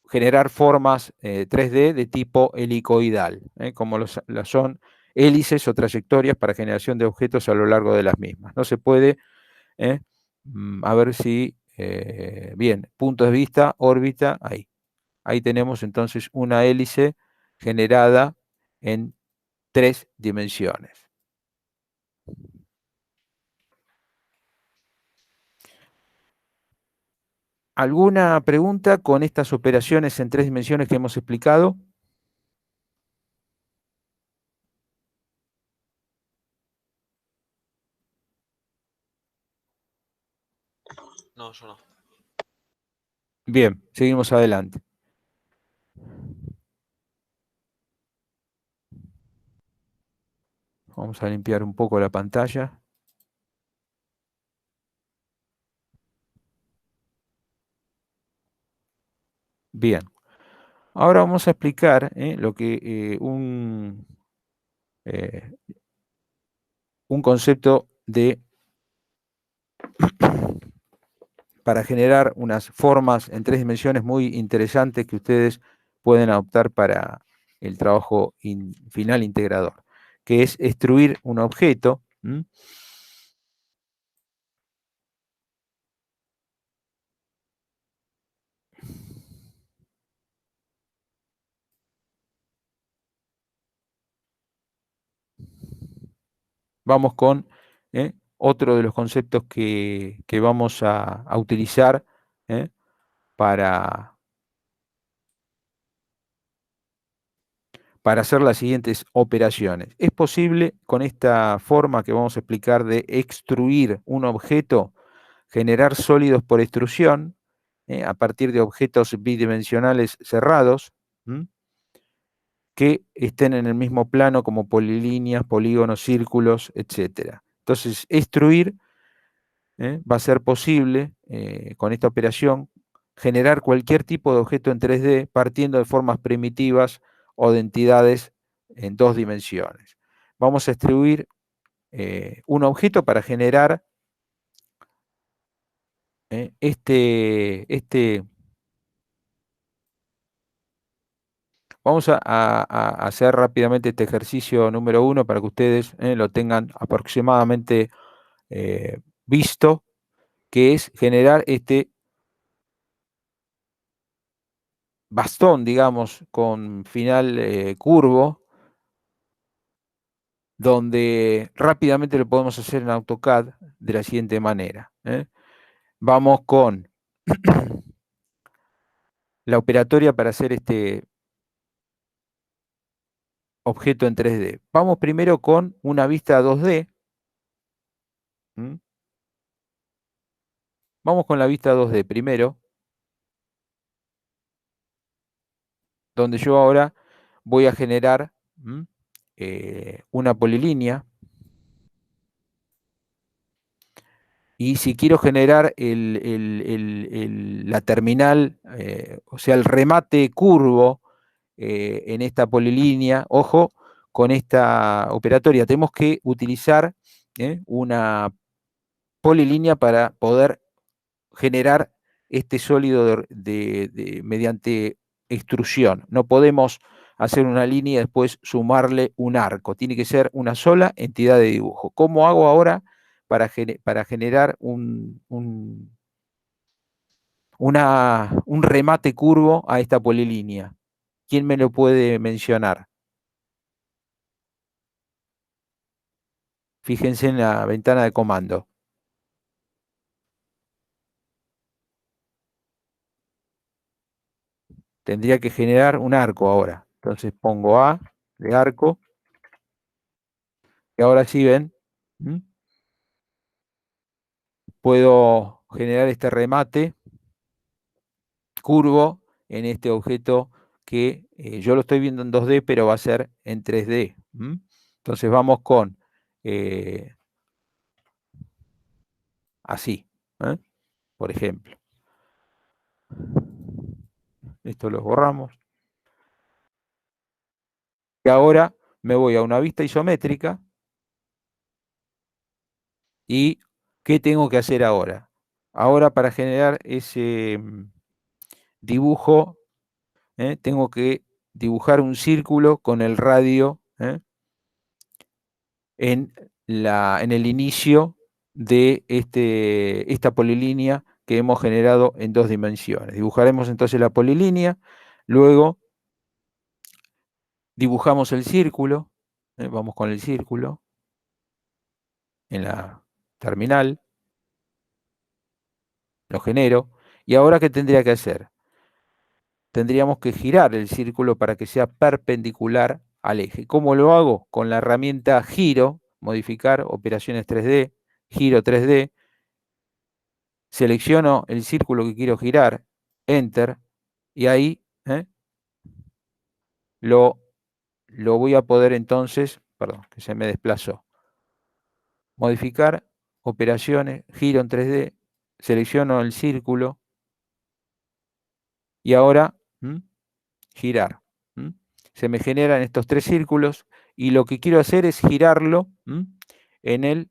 generar formas 3D de tipo helicoidal, como las son hélices o trayectorias para generación de objetos a lo largo de las mismas. No se puede, a ver si, bien, puntos de vista, órbita, ahí. Ahí tenemos entonces una hélice generada en 3 dimensiones. ¿Alguna pregunta con estas operaciones en 3 dimensiones que hemos explicado? No, yo no. Bien, seguimos adelante. Vamos a limpiar un poco la pantalla. Bien, ahora vamos a explicar lo que eh, un concepto de para generar unas formas en 3 dimensiones muy interesantes que ustedes pueden adoptar para el trabajo final integrador, que es extruir un objeto. Vamos con otro de los conceptos que vamos a utilizar para, para hacer las siguientes operaciones. Es posible con esta forma que vamos a explicar de extruir un objeto, generar sólidos por extrusión a partir de objetos bidimensionales cerrados que estén en el mismo plano como polilíneas, polígonos, círculos, etc. Entonces, extruir va a ser posible con esta operación generar cualquier tipo de objeto en 3D partiendo de formas primitivas o de entidades en 2 dimensiones. Vamos a extruir un objeto para generar vamos a hacer rápidamente este ejercicio número 1 para que ustedes lo tengan aproximadamente visto, que es generar este bastón, digamos, con final curvo, donde rápidamente lo podemos hacer en AutoCAD de la siguiente manera. Vamos con la operatoria para hacer este objeto en 3D. Vamos primero con una vista 2D. Vamos con la vista 2D primero, donde yo ahora voy a generar una polilínea. Y si quiero generar la terminal, o sea, el remate curvo en esta polilínea, ojo, con esta operatoria, tenemos que utilizar una polilínea para poder generar este sólido mediante extrusión. No podemos hacer una línea y después sumarle un arco. Tiene que ser una sola entidad de dibujo. ¿Cómo hago ahora para generar un remate curvo a esta polilínea? ¿Quién me lo puede mencionar? Fíjense en la ventana de comando. Tendría que generar un arco ahora. Entonces pongo A de arco. Y ahora sí ven, puedo generar este remate curvo en este objeto que yo lo estoy viendo en 2D, pero va a ser en 3D. Entonces vamos con así, por ejemplo. Esto lo borramos. Y ahora me voy a una vista isométrica. ¿Y qué tengo que hacer ahora? Ahora para generar ese dibujo, tengo que dibujar un círculo con el radio en el inicio de esta polilínea que hemos generado en 2 dimensiones. Dibujaremos entonces la polilínea, luego dibujamos el círculo, vamos con el círculo en la terminal, lo genero, y ahora ¿qué tendría que hacer? Tendríamos que girar el círculo para que sea perpendicular al eje. ¿Cómo lo hago? Con la herramienta giro, modificar, operaciones 3D, giro 3D, selecciono el círculo que quiero girar, enter, y ahí lo voy a poder entonces, perdón, que se me desplazó, modificar, operaciones, giro en 3D, selecciono el círculo, y ahora girar. Se me generan estos 3 círculos, y lo que quiero hacer es girarlo en el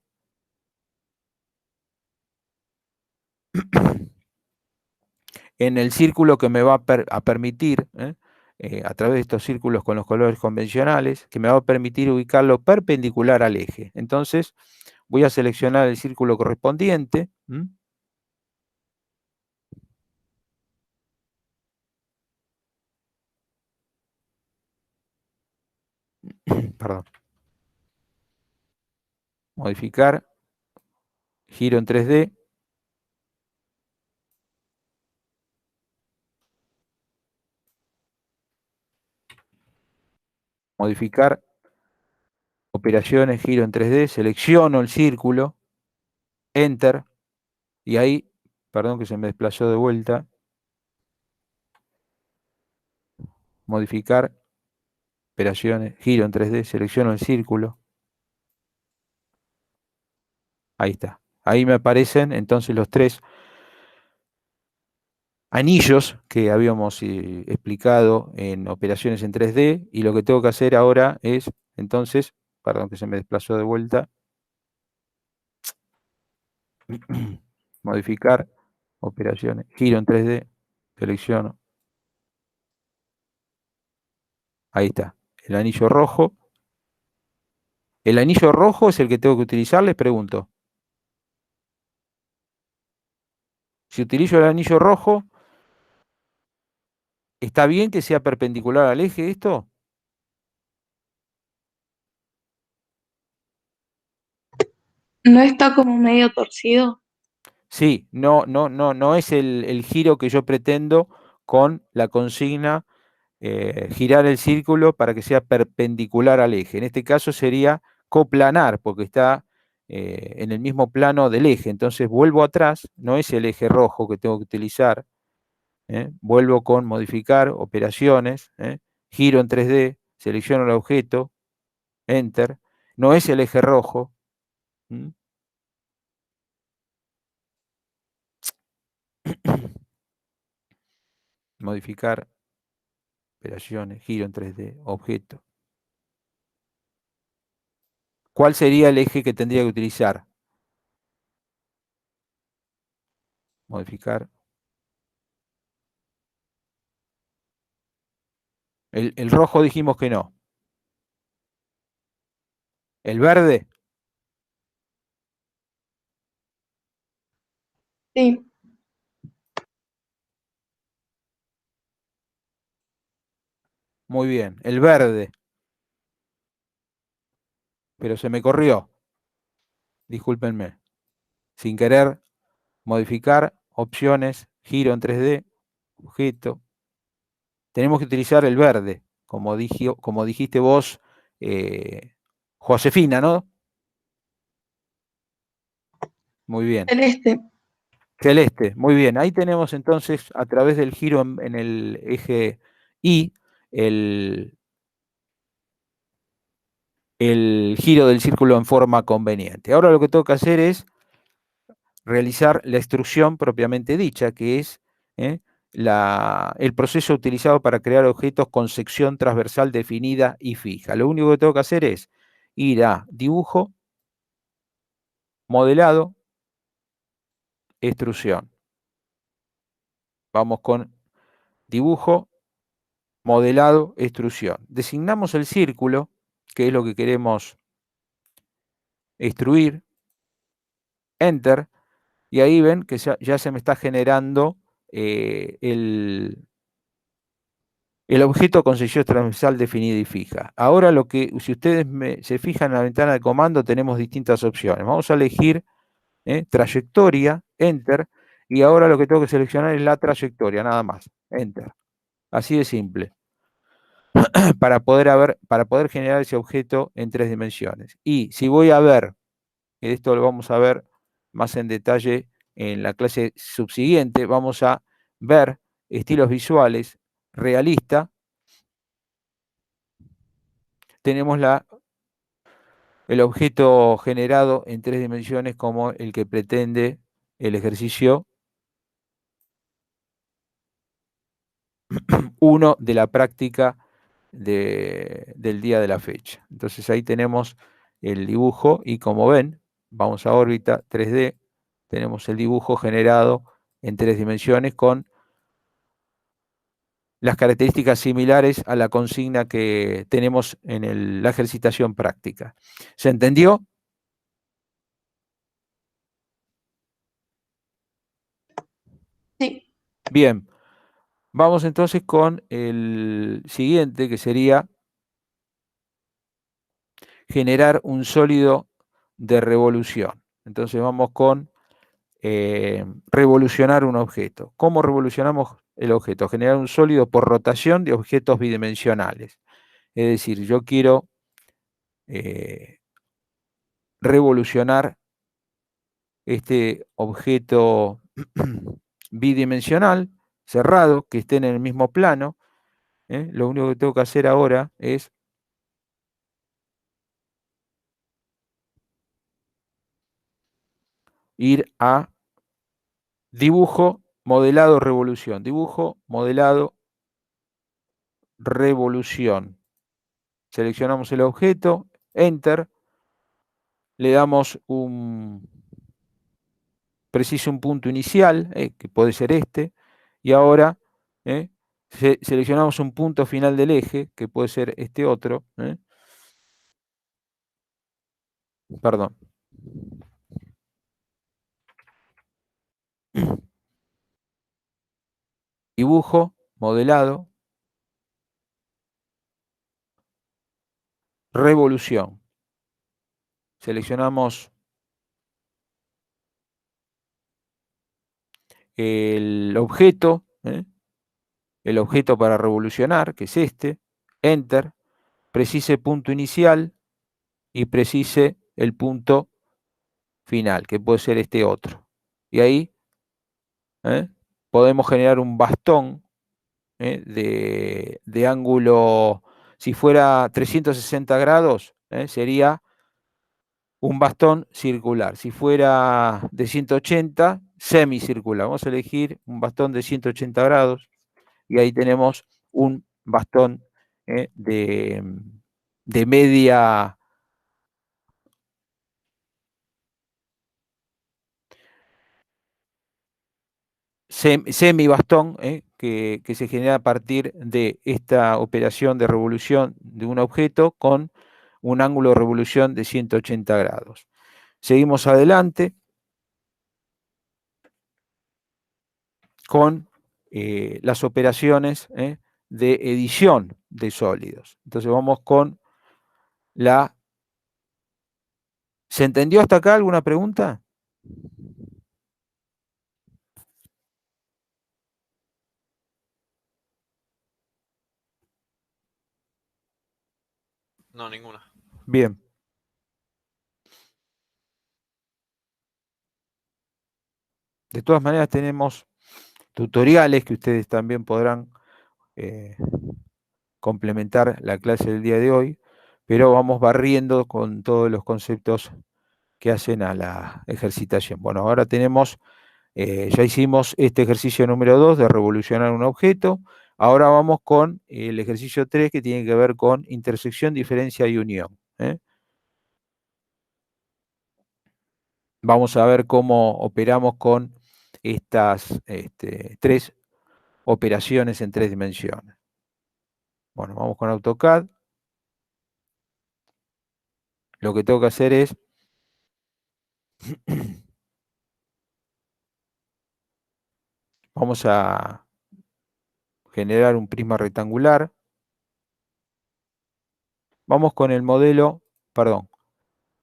en el círculo que me va a permitir, a través de estos círculos con los colores convencionales, que me va a permitir ubicarlo perpendicular al eje. Entonces, voy a seleccionar el círculo correspondiente. Perdón. Modificar, giro en 3D. Modificar, operaciones, giro en 3D, selecciono el círculo, enter, y ahí, perdón que se me desplazó de vuelta, modificar, operaciones, giro en 3D, selecciono el círculo. Ahí está. Ahí me aparecen entonces los 3 anillos que habíamos explicado en operaciones en 3D, y lo que tengo que hacer ahora es, entonces, perdón que se me desplazó de vuelta, modificar, operaciones, giro en 3D, selecciono. Ahí está, el anillo rojo. ¿El anillo rojo es el que tengo que utilizar? Les pregunto. Si utilizo el anillo rojo, ¿está bien que sea perpendicular al eje esto? ¿No está como medio torcido? Sí, no es el giro que yo pretendo con la consigna girar el círculo para que sea perpendicular al eje. En este caso sería coplanar, porque está en el mismo plano del eje. Entonces vuelvo atrás, no es el eje rojo que tengo que utilizar. Vuelvo con modificar, operaciones, giro en 3D, selecciono el objeto, enter. No es el eje rojo. Modificar, operaciones, giro en 3D, objeto. ¿Cuál sería el eje que tendría que utilizar? Modificar. El rojo dijimos que no. ¿El verde? Sí. Muy bien, el verde. Pero se me corrió. Discúlpenme. Sin querer, modificar, opciones, giro en 3D, objeto. Tenemos que utilizar el verde, como dijiste vos, Josefina, ¿no? Muy bien. Celeste. Celeste, muy bien. Ahí tenemos entonces, a través del giro en el eje Y, el giro del círculo en forma conveniente. Ahora lo que tengo que hacer es realizar la extrusión propiamente dicha, que es el proceso utilizado para crear objetos con sección transversal definida y fija. Lo único que tengo que hacer es ir a dibujo, modelado, extrusión. Vamos con dibujo, modelado, extrusión. Designamos el círculo, que es lo que queremos extruir. Enter. Y ahí ven que ya se me está generando el objeto con sección transversal definida y fija. Ahora si ustedes se fijan en la ventana de comando, tenemos distintas opciones. Vamos a elegir trayectoria, Enter, y ahora lo que tengo que seleccionar es la trayectoria, nada más. Enter. Así de simple. Para poder generar ese objeto en 3 dimensiones. Y si voy a ver, esto lo vamos a ver más en detalle en la clase subsiguiente, vamos a ver estilos visuales realista. Tenemos el objeto generado en 3 dimensiones como el que pretende el ejercicio 1 de la práctica del día de la fecha. Entonces ahí tenemos el dibujo y como ven, vamos a órbita 3D, tenemos el dibujo generado en 3 dimensiones con las características similares a la consigna que tenemos en la ejercitación práctica. ¿Se entendió? Sí. Bien. Vamos entonces con el siguiente, que sería generar un sólido de revolución. Entonces vamos con revolucionar un objeto. ¿Cómo revolucionamos el objeto? Generar un sólido por rotación de objetos bidimensionales. Es decir, yo quiero revolucionar este objeto bidimensional, cerrado, que esté en el mismo plano. Lo único que tengo que hacer ahora es ir a dibujo, modelado, revolución. Dibujo, modelado, revolución. Seleccionamos el objeto, Enter. Le damos preciso un punto inicial, que puede ser este. Y ahora seleccionamos un punto final del eje, que puede ser este otro. Perdón. Dibujo, modelado, revolución. Seleccionamos el objeto para revolucionar, que es este, Enter, precise punto inicial y precise el punto final, que puede ser este otro. Y ahí podemos generar un bastón de ángulo, si fuera 360 grados, sería un bastón circular. Si fuera de 180, semicircular. Vamos a elegir un bastón de 180 grados y ahí tenemos un bastón de media semibastón, que se genera a partir de esta operación de revolución de un objeto con un ángulo de revolución de 180 grados. Seguimos adelante con las operaciones de edición de sólidos. Entonces vamos con la... ¿Se entendió hasta acá? ¿Alguna pregunta? No, ninguna. Bien. De todas maneras tenemos tutoriales que ustedes también podrán complementar la clase del día de hoy, pero vamos barriendo con todos los conceptos que hacen a la ejercitación. Bueno, ahora tenemos, ya hicimos este ejercicio número 2 de revolucionar un objeto. Ahora vamos con el ejercicio 3 que tiene que ver con intersección, diferencia y unión. Vamos a ver cómo operamos con estas tres operaciones en 3 dimensiones. Bueno, vamos con AutoCAD. Lo que tengo que hacer es vamos a generar un prisma rectangular. Vamos con el modelo, perdón,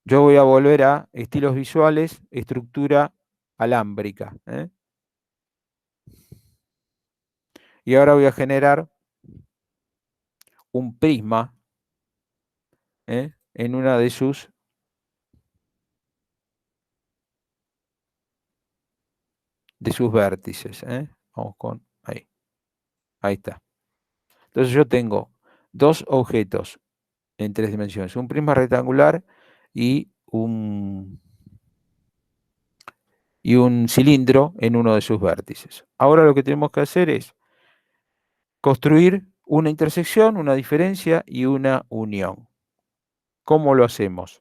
yo voy a volver a estilos visuales, estructura alámbrica. Y ahora voy a generar un prisma en una de sus vértices. Vamos con ahí. Ahí está. Entonces yo tengo dos objetos en 3 dimensiones, un prisma rectangular y un cilindro en uno de sus vértices. Ahora lo que tenemos que hacer es construir una intersección, una diferencia y una unión. ¿Cómo lo hacemos?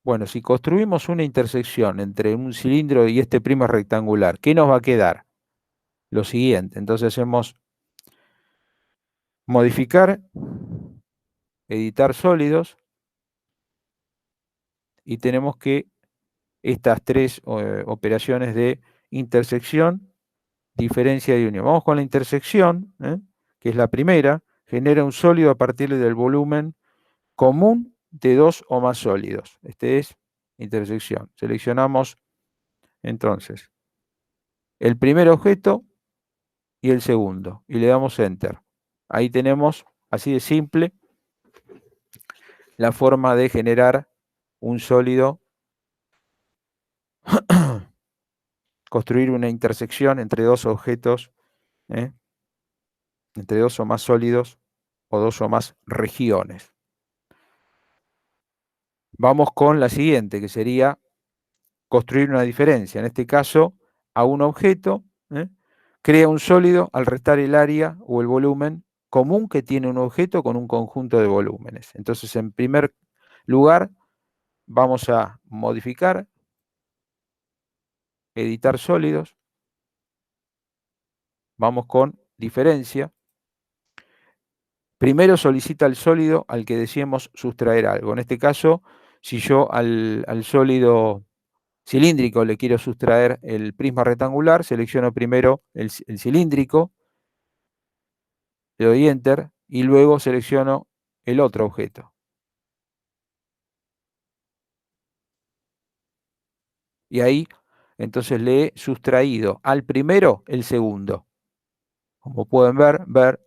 Bueno, si construimos una intersección entre un cilindro y este prisma rectangular, ¿qué nos va a quedar? Lo siguiente. Entonces hacemos modificar, editar sólidos, y tenemos que estas tres operaciones de intersección, diferencia y unión. Vamos con la intersección, que es la primera, genera un sólido a partir del volumen común de dos o más sólidos. Este es intersección. Seleccionamos entonces el primer objeto y el segundo, y le damos Enter. Ahí tenemos, así de simple, la forma de generar un sólido, construir una intersección entre dos objetos, entre dos o más sólidos o dos o más regiones. Vamos con la siguiente, que sería construir una diferencia. En este caso, a un objeto, crea un sólido al restar el área o el volumen común que tiene un objeto con un conjunto de volúmenes. Entonces, en primer lugar, vamos a modificar, editar sólidos, vamos con diferencia. Primero solicita el sólido al que deseemos sustraer algo. En este caso, si yo al sólido cilíndrico le quiero sustraer el prisma rectangular, selecciono primero el cilíndrico, le doy Enter y luego selecciono el otro objeto. Y ahí, entonces le he sustraído al primero el segundo. Como pueden ver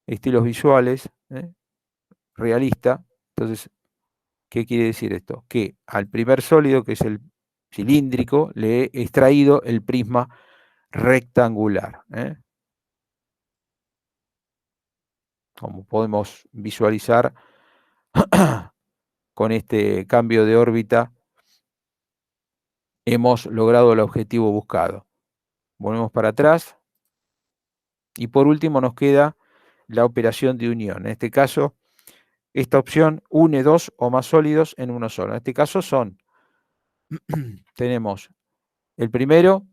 estilos visuales, realista. Entonces, ¿qué quiere decir esto? Que al primer sólido, que es el cilíndrico, le he extraído el prisma rectangular. Como podemos visualizar, con este cambio de órbita hemos logrado el objetivo buscado. Volvemos para atrás y por último nos queda la operación de unión. En este caso, esta opción une dos o más sólidos en uno solo. En este caso tenemos el primero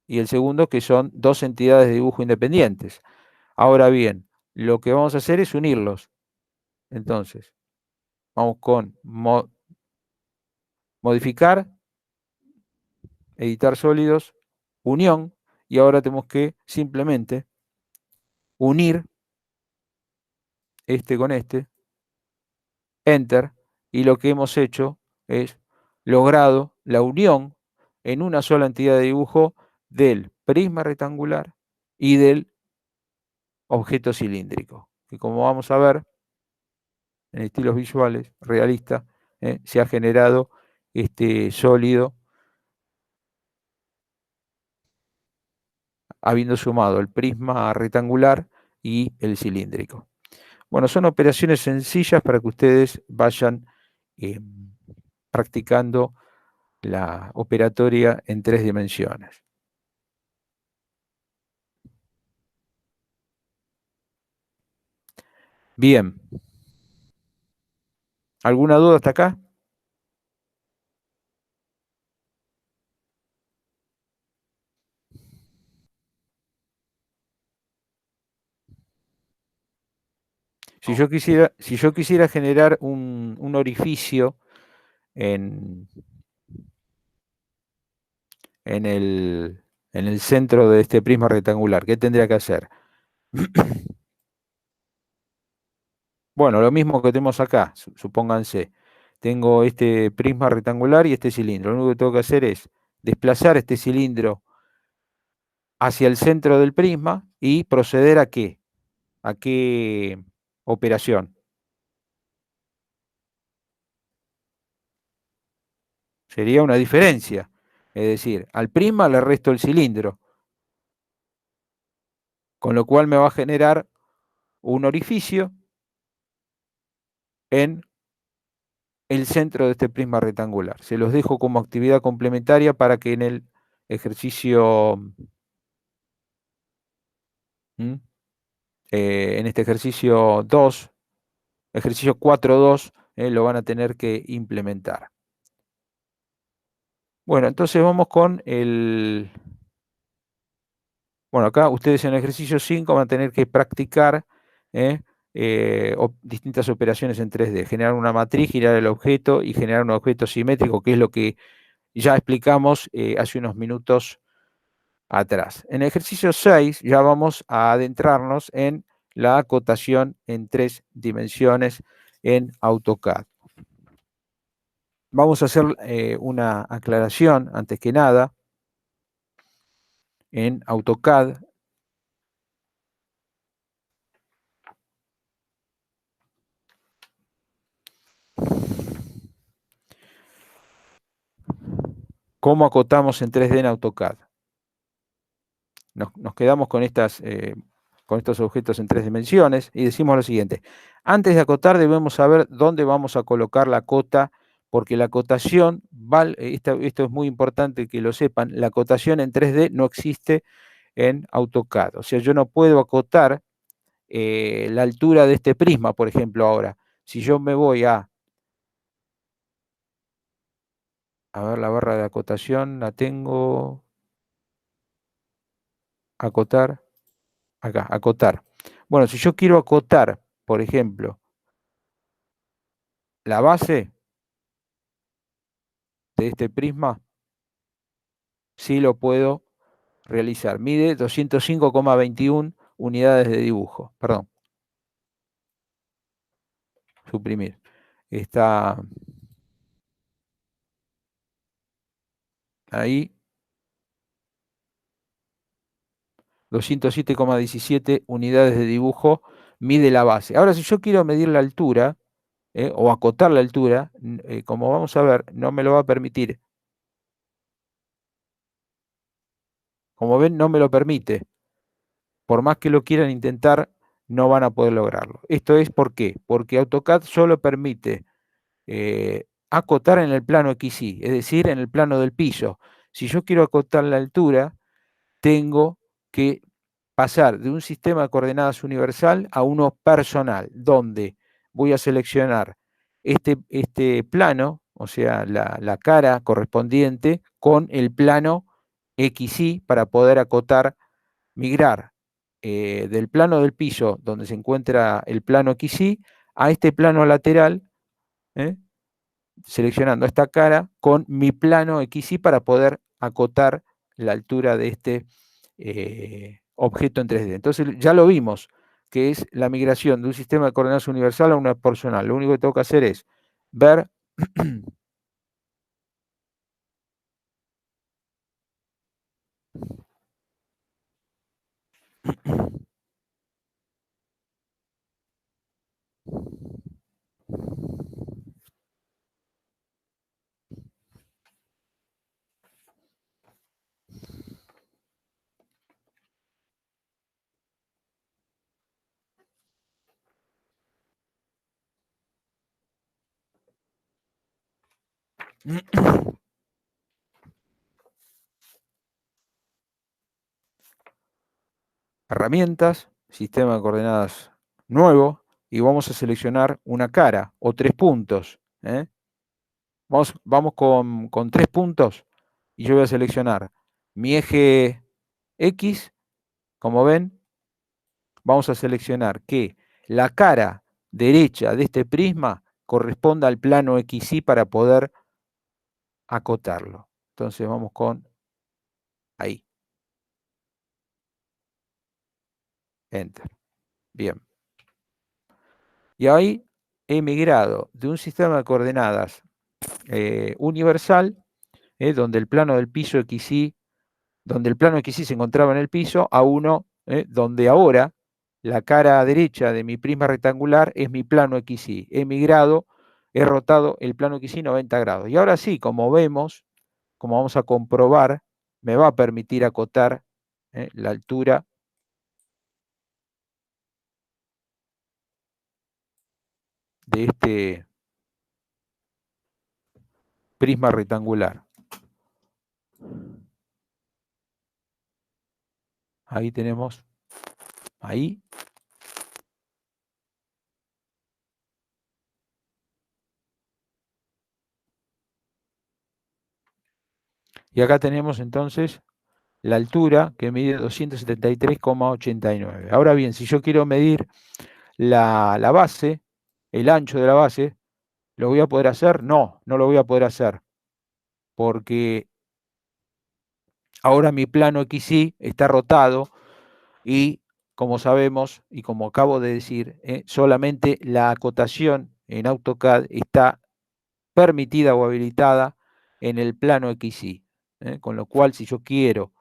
y el segundo, que son dos entidades de dibujo independientes. Ahora bien, lo que vamos a hacer es unirlos. Entonces, vamos con modificar, editar sólidos, unión, y ahora tenemos que simplemente unir este con este, Enter, y lo que hemos hecho es logrado la unión en una sola entidad de dibujo del prisma rectangular y del objeto cilíndrico, que como vamos a ver en estilos visuales realistas, se ha generado este sólido habiendo sumado el prisma rectangular y el cilíndrico. Bueno, son operaciones sencillas para que ustedes vayan practicando la operatoria en 3 dimensiones. Bien. ¿Alguna duda hasta acá? Si yo quisiera generar un orificio en el, en el centro de este prisma rectangular, ¿qué tendría que hacer? Bueno, lo mismo que tenemos acá, supónganse. Tengo este prisma rectangular y este cilindro. Lo único que tengo que hacer es desplazar este cilindro hacia el centro del prisma y proceder ¿a qué? ¿A qué operación? Sería una diferencia. Es decir, al prisma le resto el cilindro, con lo cual me va a generar un orificio en el centro de este prisma rectangular. Se los dejo como actividad complementaria para que en el ejercicio, ¿m? En este ejercicio 2, ejercicio 4.2, lo van a tener que implementar. Bueno, entonces vamos con el... Bueno, acá ustedes en el ejercicio 5 van a tener que practicar ¿eh? Distintas operaciones en 3D. Generar una matriz, girar el objeto y generar un objeto simétrico, que es lo que ya explicamos hace unos minutos atrás. En el ejercicio 6 ya vamos a adentrarnos en la acotación en 3 dimensiones en AutoCAD. Vamos a hacer una aclaración antes que nada. En AutoCAD ¿cómo acotamos en 3D en AutoCAD? Nos quedamos con estos objetos en 3 dimensiones y decimos lo siguiente. Antes de acotar debemos saber dónde vamos a colocar la cota, porque la acotación, esto es muy importante que lo sepan, la acotación en 3D no existe en AutoCAD. O sea, yo no puedo acotar la altura de este prisma, por ejemplo, ahora. Si yo me voy a ver, la barra de acotación la tengo, acotar, acá, acotar. Bueno, si yo quiero acotar, por ejemplo, la base de este prisma, sí lo puedo realizar. Mide 205,21 unidades de dibujo. Perdón. Suprimir. Está ahí. 207,17 unidades de dibujo mide la base. Ahora, si yo quiero medir la altura o acotar la altura, como vamos a ver, no me lo va a permitir. Como ven, no me lo permite. Por más que lo quieran intentar, no van a poder lograrlo. ¿Esto es por qué? Porque AutoCAD solo permite acotar en el plano XY, es decir, en el plano del piso. Si yo quiero acotar la altura, tengo que pasar de un sistema de coordenadas universal a uno personal, donde voy a seleccionar este plano, o sea, la cara correspondiente, con el plano XY para poder acotar, migrar del plano del piso, donde se encuentra el plano XY, a este plano lateral, ¿eh? Seleccionando esta cara con mi plano XY para poder acotar la altura de este objeto en 3D. Entonces ya lo vimos, que es la migración de un sistema de coordenadas universal a una personal. Lo único que tengo que hacer es ver herramientas, sistema de coordenadas nuevo, y vamos a seleccionar una cara o 3 puntos. Vamos con 3 puntos y yo voy a seleccionar mi eje X. Como ven, vamos a seleccionar que la cara derecha de este prisma corresponda al plano XY para poder acotarlo. Entonces vamos con ahí. Enter. Bien. Y ahí he migrado de un sistema de coordenadas universal, donde el plano del piso XY, donde el plano XY se encontraba en el piso, a uno donde ahora la cara derecha de mi prisma rectangular es mi plano XY. He migrado, he rotado el plano XY 90 grados. Y ahora sí, como vemos, como vamos a comprobar, me va a permitir acotar la altura de este prisma rectangular. Ahí tenemos, ahí. Y acá tenemos entonces la altura que mide 273,89. Ahora bien, si yo quiero medir la base, el ancho de la base, ¿lo voy a poder hacer? No, no lo voy a poder hacer, porque ahora mi plano XY está rotado y, como sabemos, y como acabo de decir, solamente la acotación en AutoCAD está permitida o habilitada en el plano XY. Con lo cual, si yo quiero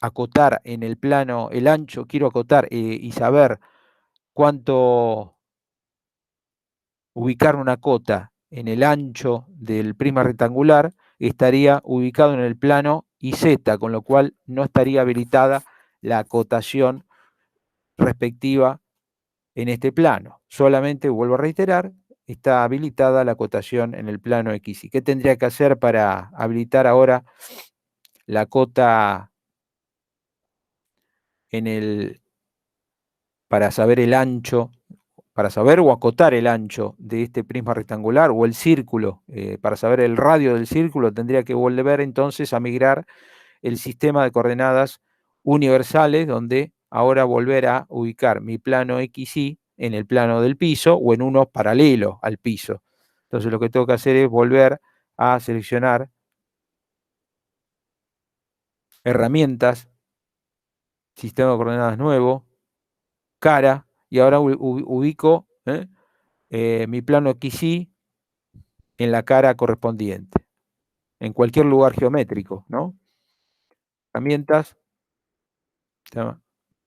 acotar en el plano, el ancho, quiero acotar y saber cuánto ubicar una cota en el ancho del prisma rectangular, estaría ubicado en el plano IZ, con lo cual no estaría habilitada la acotación respectiva en este plano. Solamente, vuelvo a reiterar, está habilitada la acotación en el plano XY. ¿Qué tendría que hacer para habilitar ahora la cota en el, para saber el ancho, para saber o acotar el ancho de este prisma rectangular o el círculo? Para saber el radio del círculo tendría que volver entonces a migrar el sistema de coordenadas universales, donde ahora volver a ubicar mi plano XY en el plano del piso o en uno paralelo al piso. Entonces lo que tengo que hacer es volver a seleccionar herramientas, sistema de coordenadas nuevo, cara, y ahora ubico mi plano XY en la cara correspondiente, en cualquier lugar geométrico, ¿no? Herramientas,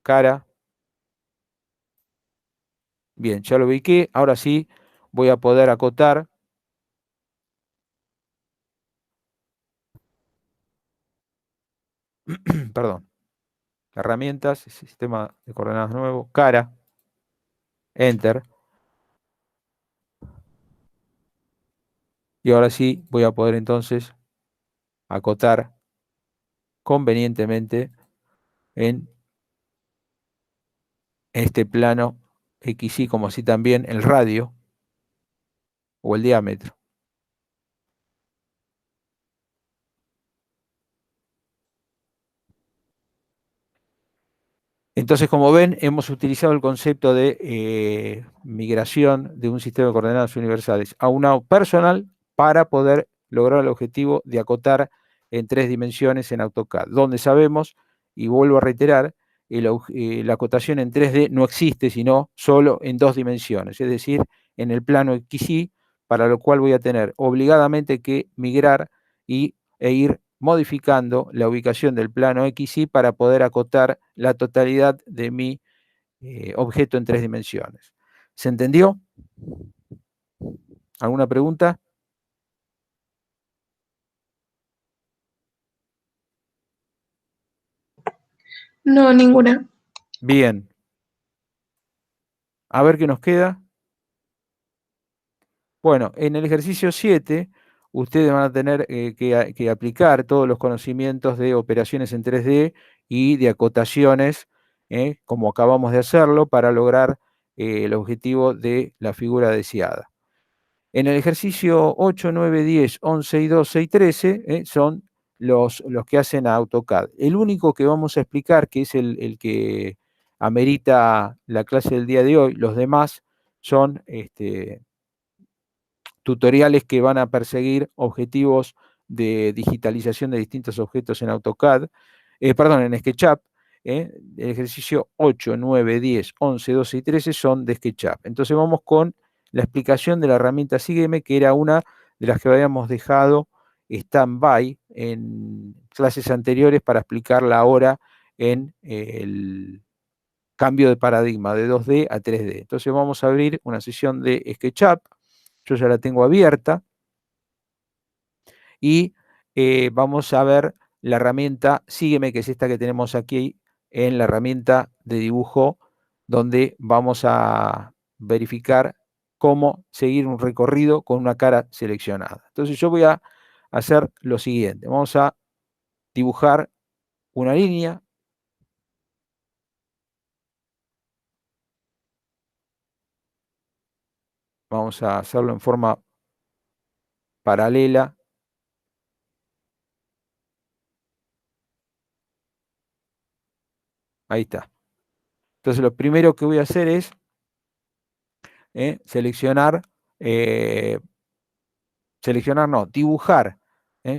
cara, bien, ya lo ubiqué, ahora sí voy a poder acotar perdón, herramientas, sistema de coordenadas nuevo, cara, enter, y ahora sí voy a poder entonces acotar convenientemente en este plano XY, como así también el radio o el diámetro. Entonces, como ven, hemos utilizado el concepto de migración de un sistema de coordenadas universales a una personal para poder lograr el objetivo de acotar en 3 dimensiones en AutoCAD, donde sabemos, y vuelvo a reiterar, la acotación en 3D no existe, sino solo en 2 dimensiones, es decir, en el plano XY, para lo cual voy a tener obligadamente que migrar e ir modificando la ubicación del plano XY para poder acotar la totalidad de mi objeto en 3 dimensiones. ¿Se entendió? ¿Alguna pregunta? No, ninguna. Bien. A ver qué nos queda. Bueno, en el ejercicio 7, ustedes van a tener que aplicar todos los conocimientos de operaciones en 3D y de acotaciones como acabamos de hacerlo, para lograr el objetivo de la figura deseada. En el ejercicio 8, 9, 10, 11 y 12 y 13 son los que hacen a AutoCAD. El único que vamos a explicar, que es el que amerita la clase del día de hoy, los demás son tutoriales que van a perseguir objetivos de digitalización de distintos objetos en AutoCAD, perdón, en SketchUp. El ejercicio 8, 9, 10, 11, 12 y 13 son de SketchUp. Entonces vamos con la explicación de la herramienta Sígueme, que era una de las que habíamos dejado stand-by en clases anteriores para explicarla ahora en el cambio de paradigma de 2D a 3D. Entonces vamos a abrir una sesión de SketchUp. Yo ya la tengo abierta. Y vamos a ver la herramienta Sígueme, que es esta que tenemos aquí en la herramienta de dibujo, donde vamos a verificar cómo seguir un recorrido con una cara seleccionada. Entonces yo voy a hacer lo siguiente. Vamos a dibujar una línea. Vamos a hacerlo en forma paralela. Ahí está. Entonces lo primero que voy a hacer es dibujar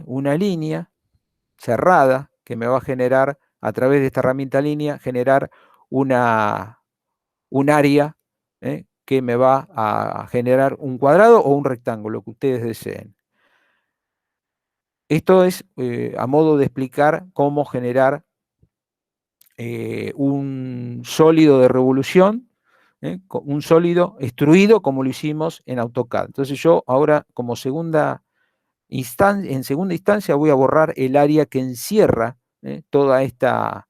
una línea cerrada que me va a generar, a través de esta herramienta línea, generar un área que me va a generar un cuadrado o un rectángulo que ustedes deseen. Esto es a modo de explicar cómo generar un sólido de revolución, un sólido extruido como lo hicimos en AutoCAD. Entonces yo ahora, como en segunda instancia, voy a borrar el área que encierra toda esta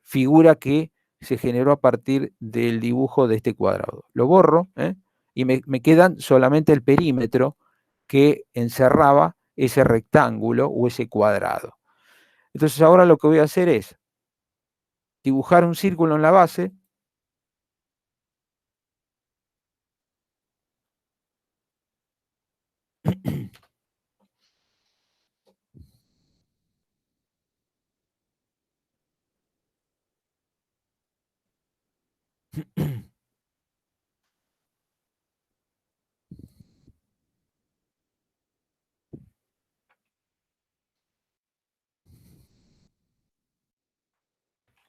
figura que se generó a partir del dibujo de este cuadrado. Lo borro y me quedan solamente el perímetro que encerraba ese rectángulo o ese cuadrado. Entonces ahora lo que voy a hacer es dibujar un círculo en la base.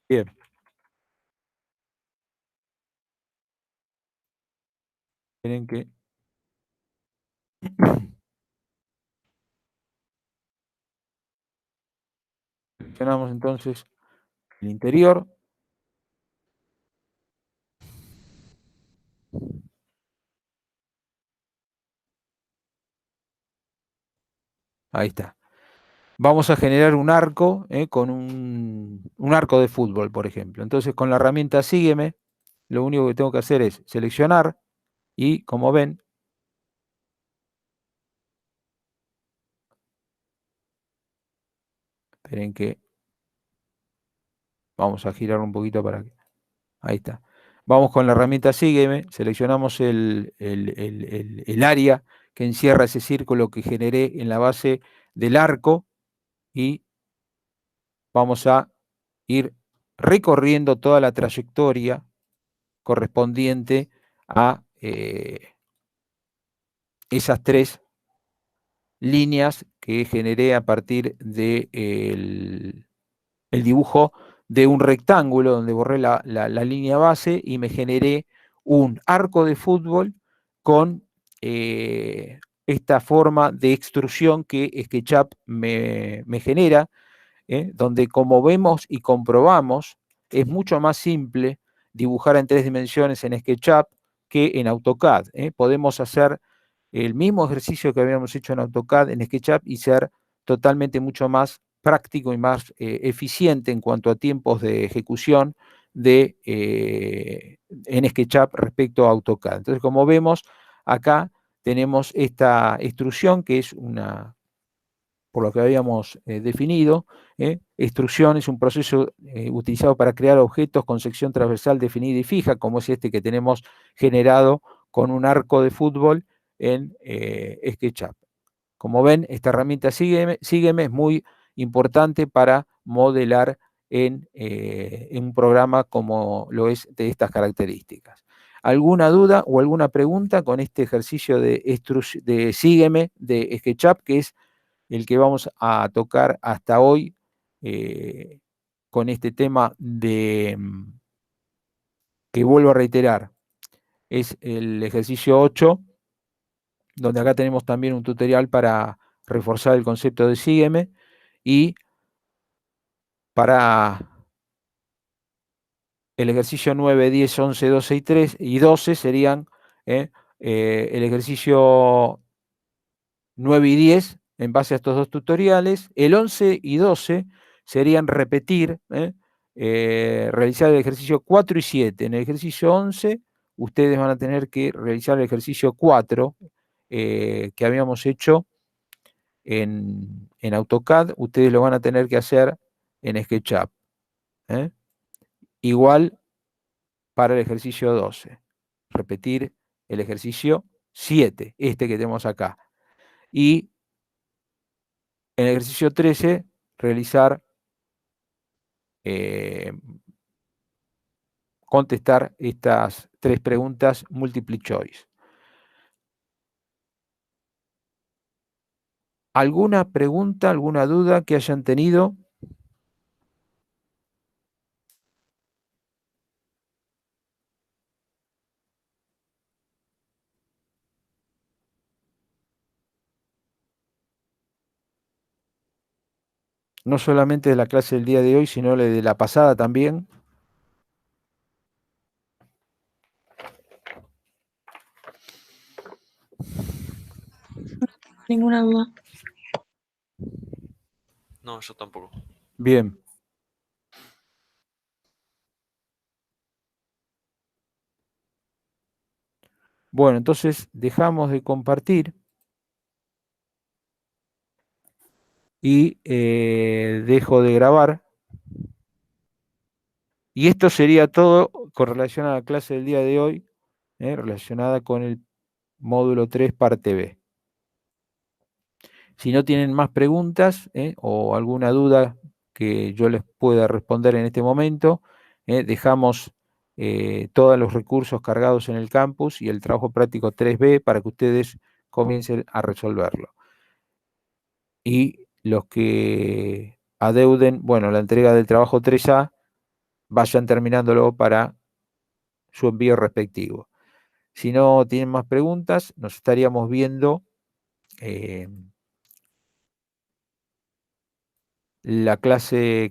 Bien. Tienen que seleccionamos entonces el interior. Ahí está. Vamos a generar un arco con un arco de fútbol, por ejemplo. Entonces, con la herramienta Sígueme, lo único que tengo que hacer es seleccionar y, como ven, esperen que vamos a girar un poquito para que... Ahí está. Vamos con la herramienta Sígueme, seleccionamos el área que encierra ese círculo que generé en la base del arco y vamos a ir recorriendo toda la trayectoria correspondiente a esas tres líneas que generé a partir del el dibujo de un rectángulo donde borré la línea base y me generé un arco de fútbol con esta forma de extrusión que SketchUp me genera, donde, como vemos y comprobamos, es mucho más simple dibujar en 3 dimensiones en SketchUp que en AutoCAD. Podemos hacer el mismo ejercicio que habíamos hecho en AutoCAD en SketchUp y ser totalmente mucho más práctico y más eficiente en cuanto a tiempos de ejecución en SketchUp respecto a AutoCAD. Entonces, como vemos, acá tenemos esta extrusión que es una por lo que habíamos definido. Extrusión es un proceso utilizado para crear objetos con sección transversal definida y fija, como es este que tenemos generado con un arco de fútbol en SketchUp. Como ven, esta herramienta Sígueme es muy importante para modelar en un programa como lo es de estas características. ¿Alguna duda o alguna pregunta con este ejercicio de Sígueme de SketchUp, que es el que vamos a tocar hasta hoy con este tema de, que vuelvo a reiterar, es el ejercicio 8, donde acá tenemos también un tutorial para reforzar el concepto de Sígueme, y para el ejercicio 9, 10, 11, 12 y 3 y 12 serían el ejercicio 9 y 10 en base a estos dos tutoriales. El 11 y 12 serían repetir, realizar el ejercicio 4 y 7. En el ejercicio 11 ustedes van a tener que realizar el ejercicio 4 que habíamos hecho en AutoCAD, ustedes lo van a tener que hacer en SketchUp. Igual para el ejercicio 12. Repetir el ejercicio 7, este que tenemos acá. Y en el ejercicio 13, realizar, contestar estas 3 preguntas multiple choice. ¿Alguna pregunta, alguna duda que hayan tenido? No solamente de la clase del día de hoy, sino de la pasada también. Ninguna duda. No, yo tampoco. Bien. Bueno, entonces dejamos de compartir y dejo de grabar. Y esto sería todo con relación a la clase del día de hoy, relacionada con el módulo 3, parte B. Si no tienen más preguntas o alguna duda que yo les pueda responder en este momento, dejamos todos los recursos cargados en el campus y el trabajo práctico 3B para que ustedes comiencen a resolverlo. Y los que adeuden, bueno, la entrega del trabajo 3A, vayan terminándolo para su envío respectivo. Si no tienen más preguntas, nos estaríamos viendo la clase